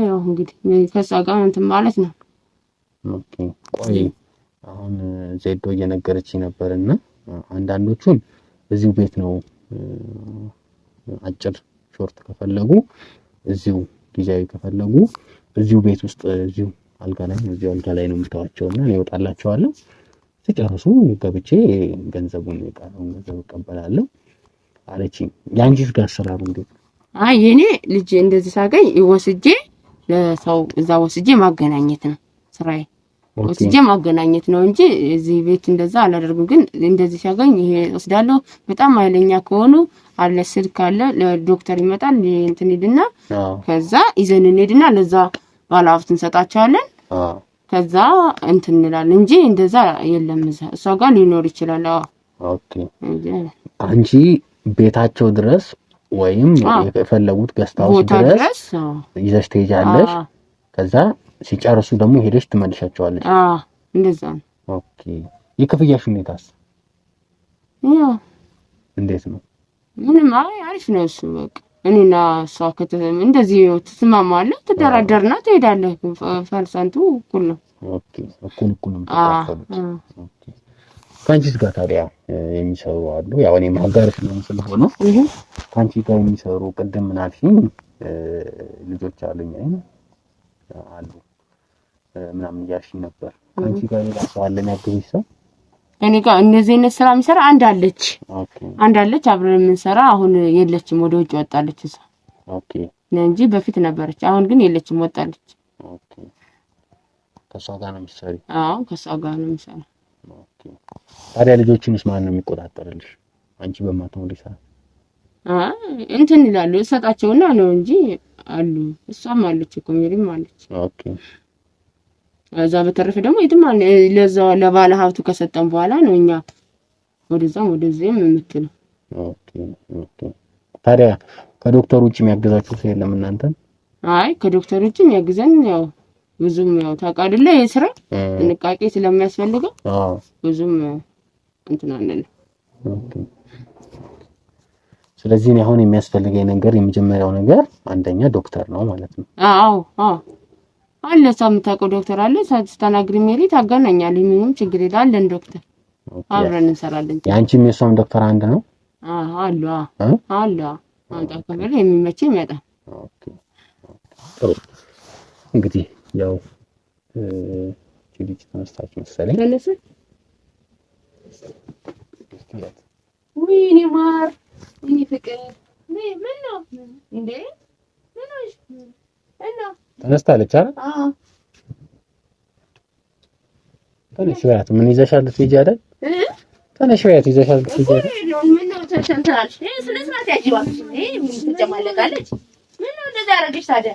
ያው እንግዲህ ከዛ ጋር እንትን ማለት ነው። ኦኬ። ቆይ አሁን ዜዶ እየነገረችኝ ነበርና አንዳንዶቹን እዚሁ ቤት ነው አጭር ሾርት ከፈለጉ እዚሁ ጊዜያዊ ከፈለጉ እዚሁ ቤት ውስጥ እዚሁ አልጋ ላይ ነው የምታዋቸውና እኔ እወጣላቸዋለሁ። ሲጨርሱ ገብቼ ገንዘቡን የቀረውን ገንዘብ እቀበላለሁ አለችኝ። ያንቺስ ጋር አሰራሩ እንዴት? አይ የኔ ልጅ እንደዚህ ሳገኝ ወስጄ ለሰው እዛ ወስጄ ማገናኘት ነው ስራዬ። ወስጄ ማገናኘት ነው እንጂ እዚህ ቤት እንደዛ አላደርግም። ግን እንደዚህ ሲያገኝ ይሄ ወስዳለሁ። በጣም ኃይለኛ ከሆኑ አለ ስልክ አለ ለዶክተር ይመጣል እንትን ይልና ከዛ ይዘን እንሄድና ለዛ ባለሀብት እንሰጣቸዋለን። ከዛ እንትን እንላለን እንጂ እንደዛ የለም። እሷ ጋር ሊኖር ይችላል። ኦኬ አንቺ ቤታቸው ድረስ ወይም የፈለጉት ገስታውስ ድረስ ይዘሽ ትሄጃለሽ። ከዛ ሲጨርሱ ደግሞ ሄደሽ ትመልሻቸዋለሽ። እንደዛ ነው። ኦኬ የክፍያሽ ሁኔታስ ያው እንዴት ነው? ምንም አሪፍ ነው እሱ። በቃ እኔና እሷ እንደዚህ ትስማማለህ፣ ትደራደርና ትሄዳለህ። ፐርሰንቱ እኩል ነው። ኦኬ እኩል ነው የምትካፈሉት። ኦኬ ካንቺስ ጋር ታዲያ የሚሰሩ አሉ? ያው እኔ ማጋርሽ ነው ስለሆነ ካንቺ ጋር የሚሰሩ ቅድም ምን አልሽኝ? ልጆች አሉኝ አሉ ምናምን እያልሽኝ ነበር። ካንቺ ጋር ሌላ ሰው አለ የሚያግዝሽ ሰው? እኔ ጋር እንደዚህ አይነት ስራ የሚሰራ አንድ አለች አብረን የምንሰራ። አሁን የለችም፣ ወደ ውጭ ወጣለች እሷ። ኦኬ እንጂ በፊት ነበረች፣ አሁን ግን የለችም፣ ወጣለች። ኦኬ ከሷ ጋር ነው የምትሰሪው? አዎ ከሷ ጋር ነው የምሰራው። ኦኬ ታዲያ ልጆችንስ ማን ነው የሚቆጣጠርልሽ? አንቺ በማትኖሪ ሰዓት እንትን ይላሉ እሰጣቸውና ነው እንጂ አሉ። እሷም አለች እኮ ሜሪም አለች። ኦኬ እዛ በተረፈ ደግሞ የትም ለዛው ለባለ ሀብቱ ከሰጠን በኋላ ነው እኛ ወደዛም ወደዚህም የምትለው። ኦኬ ታዲያ ከዶክተር ውጭ የሚያግዛችሁ ሰው የለም እናንተን? አይ ከዶክተር ውጭ የሚያግዘን ያው ብዙም ያው ታውቃለህ የስራ ጥንቃቄ ስለሚያስፈልገው ብዙም እንትን አለን። ኦኬ ስለዚህ እኔ አሁን የሚያስፈልገኝ ነገር የመጀመሪያው ነገር አንደኛ ዶክተር ነው ማለት ነው። አዎ አለ ሳምታውቀው ዶክተር አለ። ሳትስተናግሪ ሜሪ ታገናኛለህ። ምንም ችግር የለም ዶክተር አብረን እንሰራለን። ያንቺም የሷም ዶክተር አንድ ነው? አሉ አንተ ከመለ የሚመችኝ ይመጣ። ኦኬ ጥሩ እንግዲህ ያው ልጅ ተነሳች መሰለኝ። ተነሳ ወይኔ ማር ወይኔ ፍቅር ምን ነው እንዴ? ምን ነው እና ተነስታለች አይደል? ተነሽ በያት። ምን ይዘሻል ልትሄጂ አይደል? ተነሽ በያት ይዘሻል ልትሄጂ አይደል? ምን ነው ተሸንተራልሽ? ስለ ስርዓት ያጂባክሽ ምን ትጨማለቃለች? ምን ነው እንደዛ ያረግሽ ታዲያ?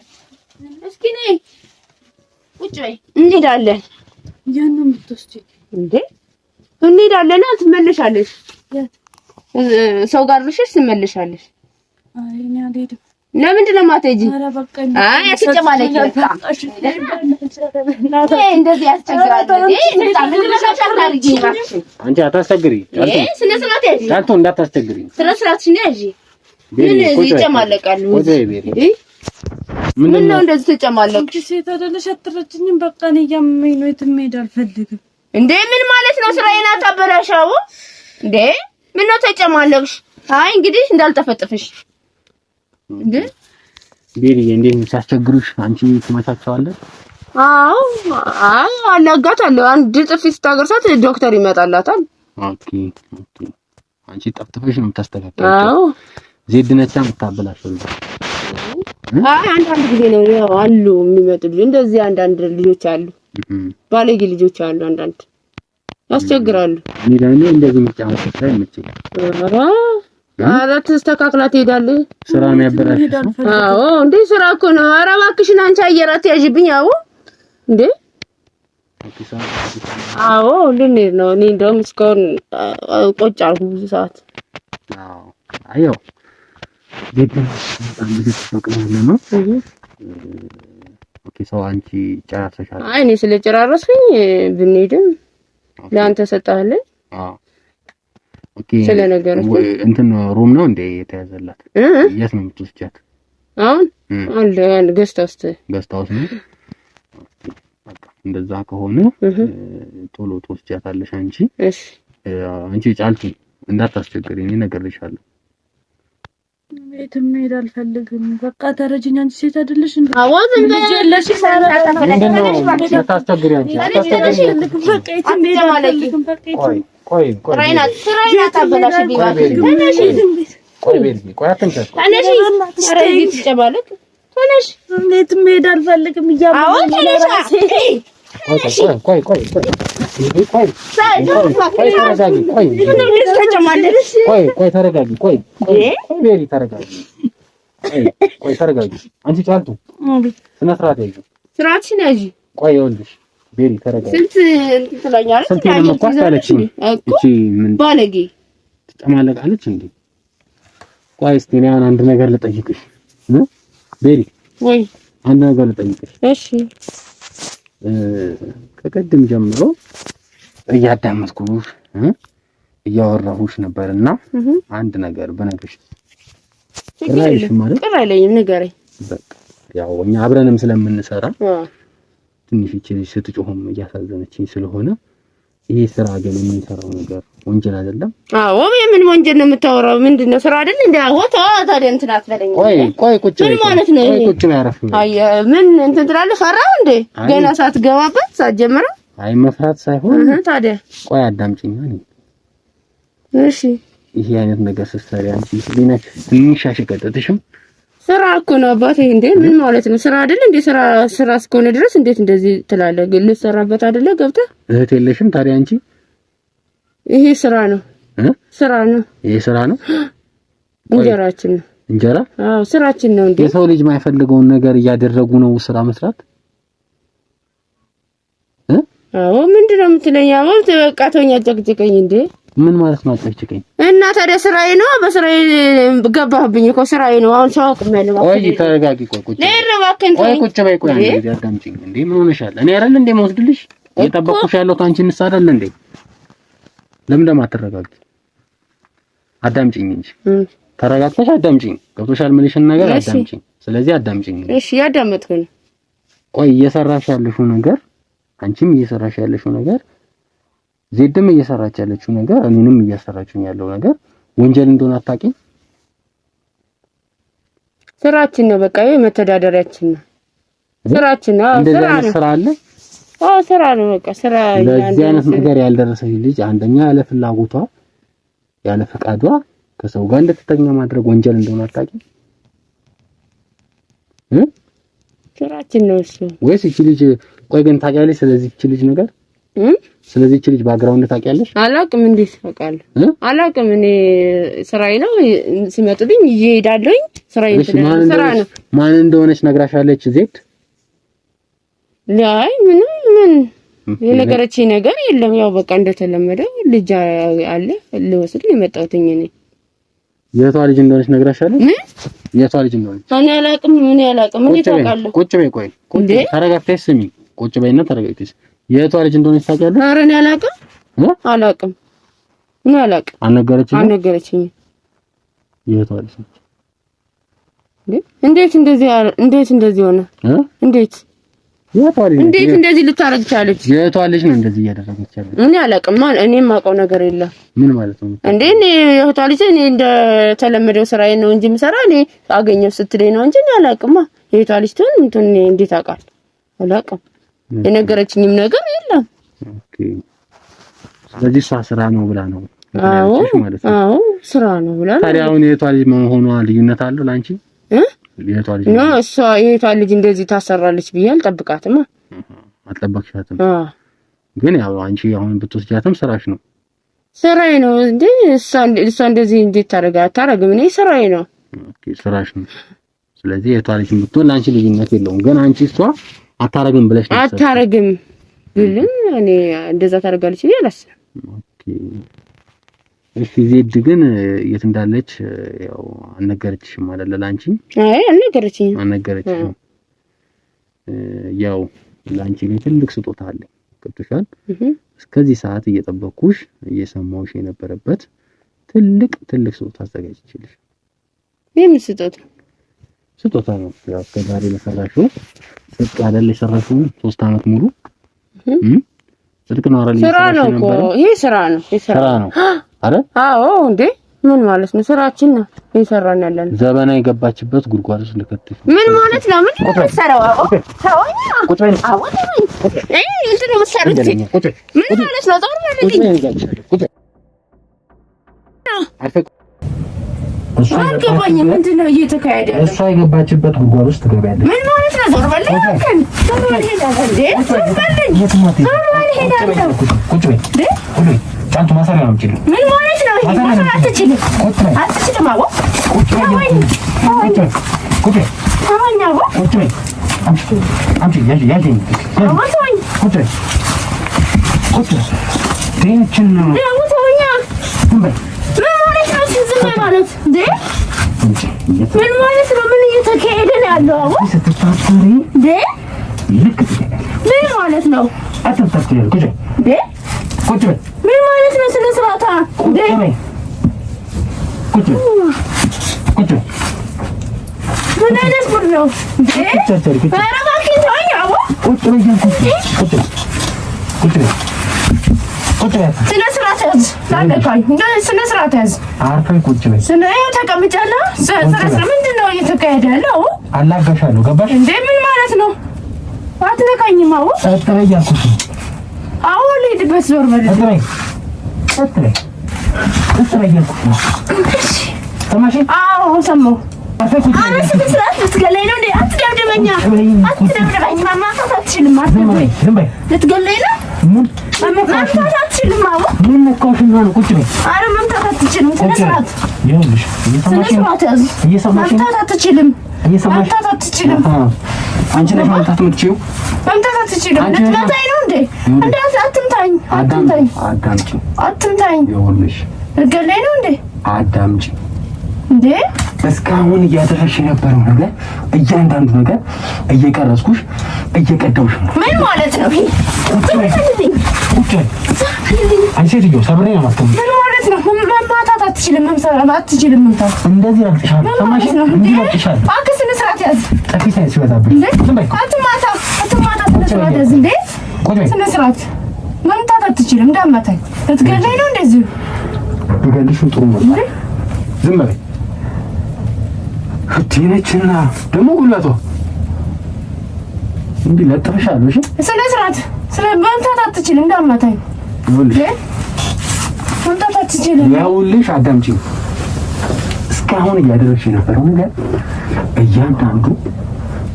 እስኪ ነይ ቁጭ በይ። እንሄዳለን። ያን ነው የምትወስጂኝ እንዴ? እንሄዳለን። ትመለሻለሽ። ሰው ጋር ልሽሽ ትመለሻለሽ። አይ እኔ አልሄድም። ለምንድን ነው የማትሄጂ? አይ አትጨማለቂ። እንደዚህ ያስቸግራል። አንቺ አታስቸግሪ። ስነ ስርዓት ያዢ። ዳልቶ እንዳታስቸግሪ። ስነ ስርዓትሽን ያዢ። ምን ይጨማለቃል? ምን ነው እንደዚህ ተጨማለቅሽ? ሴት አይደለሽ? አትረጅኝም። በቃ እኔ እያመመኝ ነው። የትም መሄድ አልፈልግም። እንዴ ምን ማለት ነው? ስራዬን አታበላሻው እንዴ? ምን ነው ተጨማለቅሽ? አይ እንግዲህ እንዳልጠፈጥፍሽ እንዴ ቤሪዬ፣ እንዴት ነው ሲያስቸግሩሽ አንቺ ትመቻቸዋለሽ? አዎ አላጋታለሁ። አንድ ጥፊ ስታገርሳት ዶክተር ይመጣላታል። ኦኬ አንቺ ጠፍጥፈሽ ነው የምታስተካክለው? አዎ ዜድ ነቻ የምታበላሽው። አይ አንዳንድ ጊዜ ነው ያው አሉ የሚመጡ እንደዚህ አንዳንድ ልጆች አሉ፣ ባለጌ ልጆች አሉ። አንዳንድ ያስቸግራሉ። እኔ ደግሞ እንደዚህ ምጫወት ሳይመቸኝ ኧረ ተስተካክላ ትሄዳለህ። ስራ ነው ያበላሽሽ? አዎ እንዴ ስራ እኮ ነው። ኧረ እባክሽን አንቺ አየራት ያዥብኝ። አዎ እንዴ አዎ ልንሄድ ነው። እኔ እንደውም እስካሁን ቆጭ አልኩ ብዙ ሰዓት። አዎ አየው በጣም ብዙ ተፈቅደለ ነው። ኦኬ ሰው አንቺ ጨራርሰሻል? አይ እኔ ስለጨራረስኩኝ ብንሄድም ለአንተ ሰጣለኝ። አዎ ኦኬ ስለነገር እንትን ሩም ነው እንዴ የተያዘላት? የት ነው የምትወስጃት? አሁን አለ ገስት ሃውስ ነው። በቃ እንደዛ ከሆነ ቶሎ ትወስጃታለሽ አንቺ። እሺ አንቺ ጫልቱ እንዳታስቸግሪ እኔ እነግርልሻለሁ። የትም መሄድ አልፈልግም። በቃ ተረጅኝ። አንቺ ሴት አይደለሽ እንዴ? አዎ ዝም ብለሽ ምንድነው ታስተግሪ አንቺ? በቃ የትም መሄድ አልፈልግም። በቃ ቆይ ስራዬን አታበላሽብኝ እባክሽ። ቆይ አትንከስ። ተነሽ ኧረ እዚህ ትጨባለቅ። ተነሽ። የትም መሄድ አልፈልግም እያመመኝ ነው ራሴ። ተረጋጊ። አንቺ ጫልቱ ስነ ስርዓት ያዥ። ስርዓትሽን ያዥ። ቆይ ይኸውልሽ ቤሪ ተረጋጊ። ስንት ትለኛለች? ስንት ነው መቋጣለች? እቺ ምን ባለጌ ትጨማለቃለች እንዴ? ቆይ እስቲ እኔ አንድ ነገር ልጠይቅሽ ቤሪ። ወይ አንድ ነገር ልጠይቅሽ። እሺ ከቀድም ጀምሮ እያዳመጥኩሽ እያወራሁሽ ነበርና አንድ ነገር በነገርሽ ቅር አይለኝም። ንገረኝ። በቃ ያው እኛ አብረንም ስለምንሰራ ትንሽ እቺ ስትጮህም እያሳዘነችኝ ስለሆነ ይሄ ስራ ግን የምንሰራው ነገር ወንጀል አይደለም? አዎ ምን ወንጀል ነው የምታወራው? ምንድነው ስራ አይደል እንዴ? አወጣ ታዲያ እንትን አትበለኝ። ቆይ ቁጭ ምን ማለት ነው? ቆይ ቁጭ ነው ያረፍ። አይ ምን እንትን ትላለህ? ፈራው እንዴ? ገና ሳትገባበት ሳትጀምረው? አይ መፍራት ሳይሆን ታዲያ ቆይ አዳምጪኝ። እሺ ይሄ አይነት ነገር ስትሰሪ አንቺ ሊነክ ትንሽ አሽቀጥጥሽም? ስራ እኮ ነው አባቴ። እንዴ ምን ማለት ነው? ስራ አይደል እንዴ? ስራ እስከሆነ ድረስ እንዴት እንደዚህ ትላለህ? ግን ልትሰራበት አይደለ ገብተህ? እህት የለሽም ታዲያ አንቺ? ይሄ ስራ ነው ስራ ነው። ይሄ ስራ ነው። እንጀራችን ነው። እንጀራ? አዎ ስራችን ነው። እንዴ የሰው ልጅ የማይፈልገውን ነገር እያደረጉ ነው ስራ መስራት? አዎ ምንድነው የምትለኝ? አዎ በቃ ተወኝ፣ አጨቅጭቀኝ። እንዴ ምን ማለት ነው አጨቅጭቀኝ? እና ታዲያ ስራዬ ነው። በስራዬ ገባህብኝ እኮ ስራዬ ነው። አሁን ሰው አቅመለ ባክ። ቆይ ተረጋጊ። ቆይ ቁጭ ቆይ ቁጭ በይ። ቆይ አንዴ አዳምጪኝ። እንዴ ምን ሆነሻል? እኔ አይደል እንዴ የምወስድልሽ? እየጠበቅኩሽ ያለሁት አንቺ ንስ አይደል እንዴ? ለምን እንደማትረጋጊ አዳምጪኝ እንጂ ተረጋግተሽ አዳምጪኝ። ገብቶሻል? ምንሽን ነገር አዳምጪኝ። ስለዚህ አዳምጪኝ። እሺ ያዳመጥኩ ነው። ቆይ እየሰራሽ ያለሽው ነገር አንቺም እየሰራሽ ያለሽው ነገር ዜድም እየሰራች ያለችው ነገር እኔንም እያሰራችኝ ያለው ነገር ወንጀል እንደሆነ አታውቂም? ስራችን ነው። በቃ ይሄ መተዳደሪያችን ነው። ስራችን ነው። ስራ ነው። ስራ አለ። አዎ ስራ ነው። በቃ ስራ። ለዚህ አይነት ነገር ያልደረሰች ልጅ አንደኛ ያለ ፍላጎቷ ያለ ፈቃዷ ከሰው ጋር እንድትተኛ ማድረግ ወንጀል እንደሆነ አታውቂም? ስራችን ነው እሱ። ወይስ እቺ ልጅ ቆይ ግን ታውቂያለሽ? ስለዚህ እቺ ልጅ ነገር ስለዚህ እቺ ልጅ ባግራውንድ ታውቂያለሽ? አላውቅም። እንዴት አውቃለሁ? አላውቅም። እኔ ስራዬ ነው። ሲመጡልኝ ይዤ እሄዳለሁኝ። ስራዬ ስራ ነው። ማን እንደሆነች ነግራሻለች ዜድ? ላይ ምን የነገረችኝ ነገር የለም። ያው በቃ እንደተለመደው ልጅ አለ ልወስድ ነው የመጣሁትኝ እኔ። የቷ ልጅ እንደሆነች ነግራሻለች? የቷ ልጅ እንደሆነች እኔ አላውቅም። ምን አላውቅም። እንዴት አውቃለሁ? ቁጭ በይ። ቆይ ተረጋግተሽ ስሚ። ቁጭ በይና ተረጋግተሽ የቷ ልጅ እንደሆነች ታውቂያለሽ? ኧረ እኔ አላውቅም። አላውቅም። ምን አላውቅም። አልነገረችኝም። የቷ ልጅ ነች? እንዴት እንደዚህ ሆነ? እንዴት እንደዚህ ልታረግ ቻለች? የቷ ልጅ ነው እንደዚህ እያደረገች ያለች? እኔ አላውቅም። እኔ የማውቀው ነገር የለም። ምን ማለት ነው እንዴ? እኔ የቷ ልጅ እኔ እንደተለመደው ስራዬ ነው እንጂ የምሰራ እኔ አገኘው ስትለኝ ነው እንጂ እኔ አላውቅም። የቷ ልጅ ትሆን እንዴት አውቃለሁ? አላውቅም። የነገረችኝም ነገር የለም። ኦኬ። ስለዚህ ስራ ነው ብላ ነው ማለት ነው? አዎ ስራ ነው ብላ ነው። ታዲያ አሁን የቷ ልጅ መሆኗ ልዩነት አለው ላንቺ? የቷ ልጅ ነው? እሷ የቷ ልጅ እንደዚህ ታሰራለች ብዬ አልጠብቃትም። አልጠበቅሻትም? ግን ያው አንቺ አሁን ብትወስጃትም ስራሽ ነው። ስራዬ ነው እንዴ? እሷ እንደዚህ እንዴት ታረጋግም? እኔ ስራዬ ነው። ኦኬ ስራሽ ነው። ስለዚህ የቷ ልጅ ብትሆን ላንቺ ልዩነት የለውም። ግን አንቺ እሷ አታረግም ብለሽ ነው? አታረግም ብልም እኔ እንደዛ ታረጋለች ብዬ አላስብም። ኦኬ እሺ። ዜድ ግን የት እንዳለች ያው አልነገረችሽም አይደል? ላንቺ አይ አልነገረችኝም። ያው ላንቺ ግን ትልቅ ስጦታ አለ። ገብቶሻል? እስከዚህ ሰዓት እየጠበቅኩሽ እየሰማሁሽ የነበረበት ትልቅ ስጦታ አዘጋጅቼልሽ። ምን ስጦታ ነው? ያው ከዛሬ ለሰራሽው ጽድቅ አይደል? የሰራሽው 3 አመት ሙሉ ጽድቅ ነው አይደል? ስራ ነው እኮ ይሄ ስራ ነው። ስራ ነው አረ? አዎ እንዴ ምን ማለት ነው? ስራችን ነው እየሰራን ያለን። ዘበና የገባችበት ጉድጓድ ውስጥ ልከትሽ ምን ማለት ነው? ምን ተሰራው? ታውኛ ቁጭ በይ። አሁን እንትን ነው መሰሩት። ምን ማለት ነው? ዞር በል። እሷ አልገባኝም። ምንድን ነው እየተካሄደ ያለው? እሷ የገባችበት ጉድጓድ ውስጥ ትገቢያለሽ። ምን ማለት ነው? ዞር በል። ዞር በል። ሄዳለህ እንዴ? ዞር በል። ዞር በል። ሄዳለህ። ቁጭ በይ። ቁጭ በይ። ጫንቱ ማሰሪያ ነው የምትችይው። ምን ማለት ነው? ይሄ አትችልም። አትችልም። አዎ ቁጭ በይ። ቁጭ በይ። ታወኛ። አዎ ቁጭ በይ። አምጪ ያጂ አዎ ታወኝ። ቁጭ በይ። ቁጭ በይ። ቴንሽን ነው። አዎ ታወኛ። ዝም በይ። ምን ማለት ነው? ዝም በይ ማለት እንዴ? ምን ማለት ነው? ምን እየተካሄደ ነው ያለው? አዎ ስትታሰሪ እንዴ? ልክ ትገኛለሽ። ምን ማለት ነው? አትታሰሪ። ቁጭ በይ። እንዴ? ቁጭ በይ። ምን ማለት ነው? ስነ ስርዓት እንዴ? ቁጭ በይ። ቁጭ በይ። ምን አይነት ጉድ ነው እንዴ? ኧረ እባክህ ተወኝ። አዎ ቁጭ በይ። ቁጭ በይ። ቁጭ በይ። ቁጭ በይ። ስነ ስርዓት ያዝ። ታለካኝ እንዴ? ስነ ስርዓት ያዝ። አርፈሽ ቁጭ በይ። ስነ ተቀምጫለሁ። ምንድን ነው እየተካሄደ ያለው? አላጋሻለሁ። ገባሽ እንዴ? ምን ማለት ነው? አትነካኝም። አዎ ጸጥ በይ እያልኩሽ ነው። አዎ ልሂድበት። ዞር በል። ጸጥ በይ። ጸጥ በይ። ጸጥ በይ እያልኩሽ ነው። ሰማሽኝ? አዎ ሰማሁ። አረ ስነ ስርዓት ልትገለኝ ነው እንዴ? አትደብድበኛ። አትደብድበኝ። ማማታት አትችልም። አትደብድበኝ። ዝም በይ። ልትገለኝ ነው? መምታት አትችልም። አዎ ምን ነካሽና ነው? ቁጭ በይ። አረ መምታት አትችልም። ስነ ስርዓት ይኸውልሽ፣ ስነ ስርዓት ያዝ። መምታት አትችልም። መምታት አትችልም። አንቺ ነሽ መምታት የምትችይው። መምታት አትችልም። ልትመታኝ ነው እንዴ? እንዳት አትምታኝ። አትምታኝ። አዳምጪ። አትምታኝ። ይኸውልሽ፣ ልትገለኝ ነው እንዴ? አዳምጪ። እንዴ እስካሁን እያደረግሽ የነበረው ነገር እያንዳንዱ ነገር እየቀረጽኩሽ እየቀዳሁሽ ነው። ምን ማለት ነው? ቁጭ በይ። አንቺ ሴትዮ ሰብሬ ነው የማትቀምጪው። ምን ማለት ነው? መማታት አትችልም። አትችልም መምታት። እንደዚህ ረግጥሻለሁ። ሰማሽ? እንዲህ ረግጥሻለሁ። እባክህ ስነ ስርዓት ያዝ። ጠፊ ሳይንስ ሲበዛብሽ። ዝም በይ። አትማታ። ስነ ስርዓት ያዝ። እንዴ ስነ ስርዓት። መምታት አትችልም። እንዳትመታኝ። ልትገለኝ ነው እንደዚህ? ብገልሽም ጥሩ ነው። ዝም በይ። ነችና ደግሞ ጉልበቷ እንዲህ ለጥፈሻለሁ። እሺ ስነ ስርዓት። መምታት አትችልም። እንዳትመታኝ። መምታት አትችልም። ይኸውልሽ አዳምጪኝ። እስካሁን እያደረግሽ የነበረው ነገር እያንዳንዱ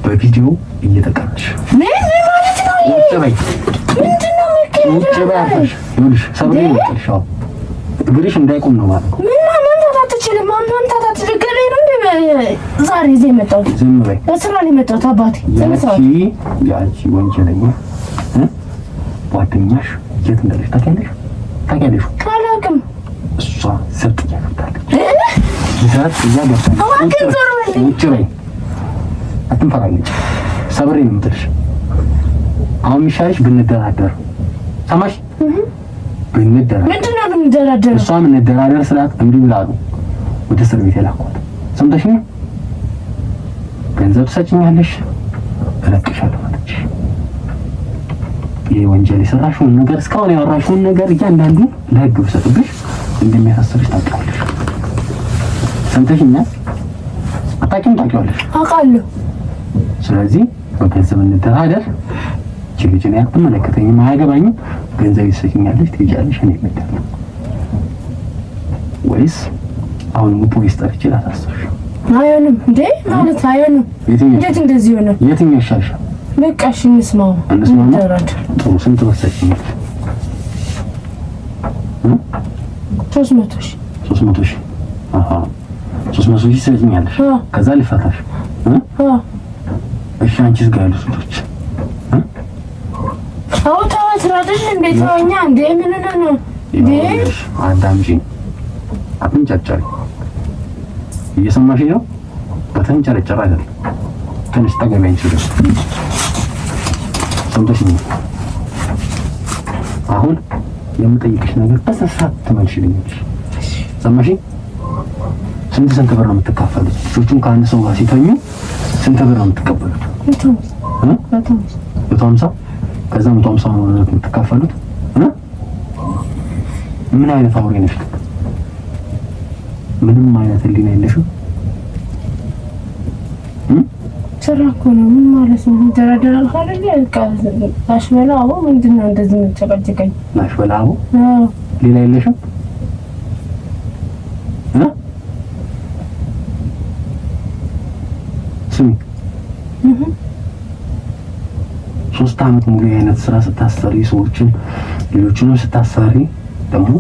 በቪዲዮ እየተቀረጽሽ። ምን ማለት ነው? ቁጭ በይ። ምንድን ነው የምትቀርጸው? ቁጭ በይ አልኩሽ። ይኸውልሽ ሰብሬ ነው የምጥልሻው። እግርሽ እንዳይቆም ነው ማለት ነው። መምታት አትችልም። መምታት አትችልም ነው እንዴ? ዛሬ እዚህ የመጣሁት ዝም በይ። በስራ ነው የመጣሁት። አባቴ ያቺ ወንጀለኛ ጓደኛሽ የት እንዳለች ታውቂያለሽ? አላውቅም። እሷ ሰጥ እያገብታለች። ሰጥ እያገብታለች። ቁጭ በይ። አትንፈራለች። ሰብሬ ነው የምጥልሽ። አሁን የሚሻልሽ ብንደራደር። ሰማሽ? ብንደራደር። ምንድን ነው ብንደራደር? እሷ ብንደራደር ስላት እምቢ ብላ ነው ወደ እስር ቤት የላኳት። ሰምተሽኝ? ገንዘብ ትሰጭኛለሽ፣ እለቅሻለሁ አለች። ይሄ ወንጀል የሰራሽውን ነገር እስካሁን ያወራሽውን ነገር እያንዳንዱ ለህግ ብሰጥብሽ እንደሚያሳስርሽ ታውቂዋለሽ። ሰምተሽኛል? አታውቂም? ታውቂዋለሽ? አውቃለሁ። ስለዚህ በገንዘብ እንደራደር። ልጅ ነው አትመለከተኝም፣ አያገባኝም። ገንዘብ ትሰጭኛለሽ፣ ትሄጃለሽ፣ እኔ እመጣለሁ። ወይስ አሁን ፖሊስ ጠርቼ ላሳስርሽ? አይሆንም እንዴ ማለት አይሆንም። እንዴት እንደዚህ ሆነ? የትኛው ይሻልሻል? በቃ እሺ እንስማው። ጥሩ። ስንት ወሰድሽኝ? 300 ሺህ 300 ሺህ። አሃ 300 ሺህ ትሰጭኛለሽ፣ ከዛ ልፈታሽ። እሺ አንቺስ ጋር ያሉት ልጆች ተዋት አይደል? እንዴት ነውኛ እንዴ? ምን ነው እንዴ? አዳምጪኝ፣ አትንጨርጨሪ። እየሰማሽኝ ነው? በተንጨረጨረ አይደል? ትንሽ ጠገቢያ ይችላል። ሰምተሽኝ? አሁን የምጠይቅሽ ነገር በሰዓት ትመልሽልኛለሽ። ሰማሽኝ? ስንት ብር ነው የምትካፈሉት? ልጆቹን ከአንድ ሰው ጋር ሲተኙ ስንት ብር ነው የምትቀበሉት? 150 ከዛ 150 ነው የምትካፈሉት። ምን አይነት አውሬ ነሽ? ምንም አይነት ህሊና የለሽም? ስራ እኮ ነው። ምን ማለት ነው? ይደራደራል አይደል? ላሽበላው ምንድን ነው እንደዚህ የምትጨቀጭቀኝ? ላሽበላው ሌላ የለሽም? ስሚ 3 አመት ሙሉ የአይነት ስራ ስታሰሪ ሰዎችን ሌሎችንም ስታሰሪ ደግሞ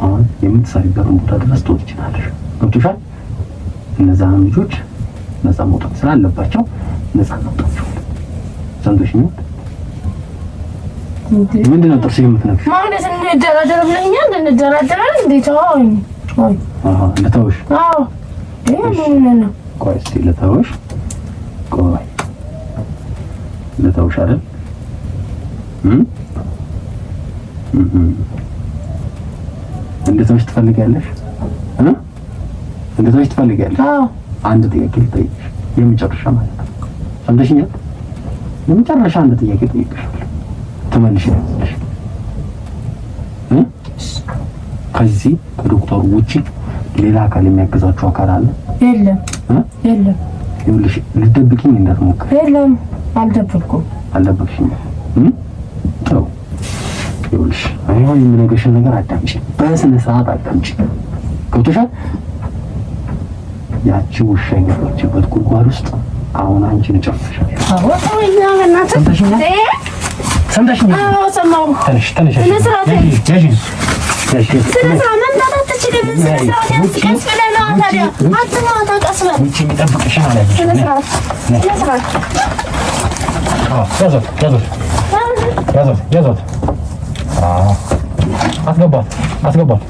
አሁን የምትሰሪበትን ቦታ ድረስ ትወጪናለሽ። ገብቶሻል? እነዛን ልጆች ነፃ መውጣት ስላለባቸው ነፃ እናውጣቸው። ሰምተሽኛል? ምንድን ነው ጥርስ የምትነግሪው? ማለት እንደራደር ብለኛል። እንደራደራለን። እንዴት አሁን ልተውሽ? አዎ ምን ነው? ቆይ እስኪ ልተውሽ። ቆይ ልተውሽ አይደል? እንድተውሽ ትፈልጊያለሽ? እንድተውሽ ትፈልጊያለሽ? አዎ አንድ ጥያቄ ልጠይቅሽ፣ የመጨረሻ ማለት ነው። ሰምተሽኛል? የመጨረሻ አንድ ጥያቄ ልጠይቅሻለሁ፣ ትመልሺልኛለሽ? ከዚህ ከዶክተሩ ውጪ ሌላ አካል የሚያግዛችሁ አካል አለ? የለም የለም። ይኸውልሽ ልትደብቂኝ እንዳትሞክሪ። የለም አልደበቅኩም። አልደበቅሽኝም። ጥሩ። ይኸውልሽ አሁን የምነግርሽን ነገር አዳምጪ፣ በስነ ስርዓት አዳምጪ። ገብቶሻል? ያቺ ውሻ የገባችበት ጉድጓድ ውስጥ አሁን አንቺን ጨርሰሻል። አዎ ተወኛ። በእናትህ ሰምተሽኛል? ሰምተሽኛል? አዎ ሰማሁ። ተነሽ ተነሽ። ስነ ስርዓት ያዥ። ስነ ስርዓት መምጣት አትችልም። ስነ ስርዓት ያዝ። ቀስ ብለህ ነው ታዲያ። አትማታ፣ ቀስ በል። ውጪ የሚጠብቅሽን አለ። ስነ ስርዓት ስነ ስርዓት። ያዞት ያዞት ያዞት ያዞት። አስገባት አስገባት።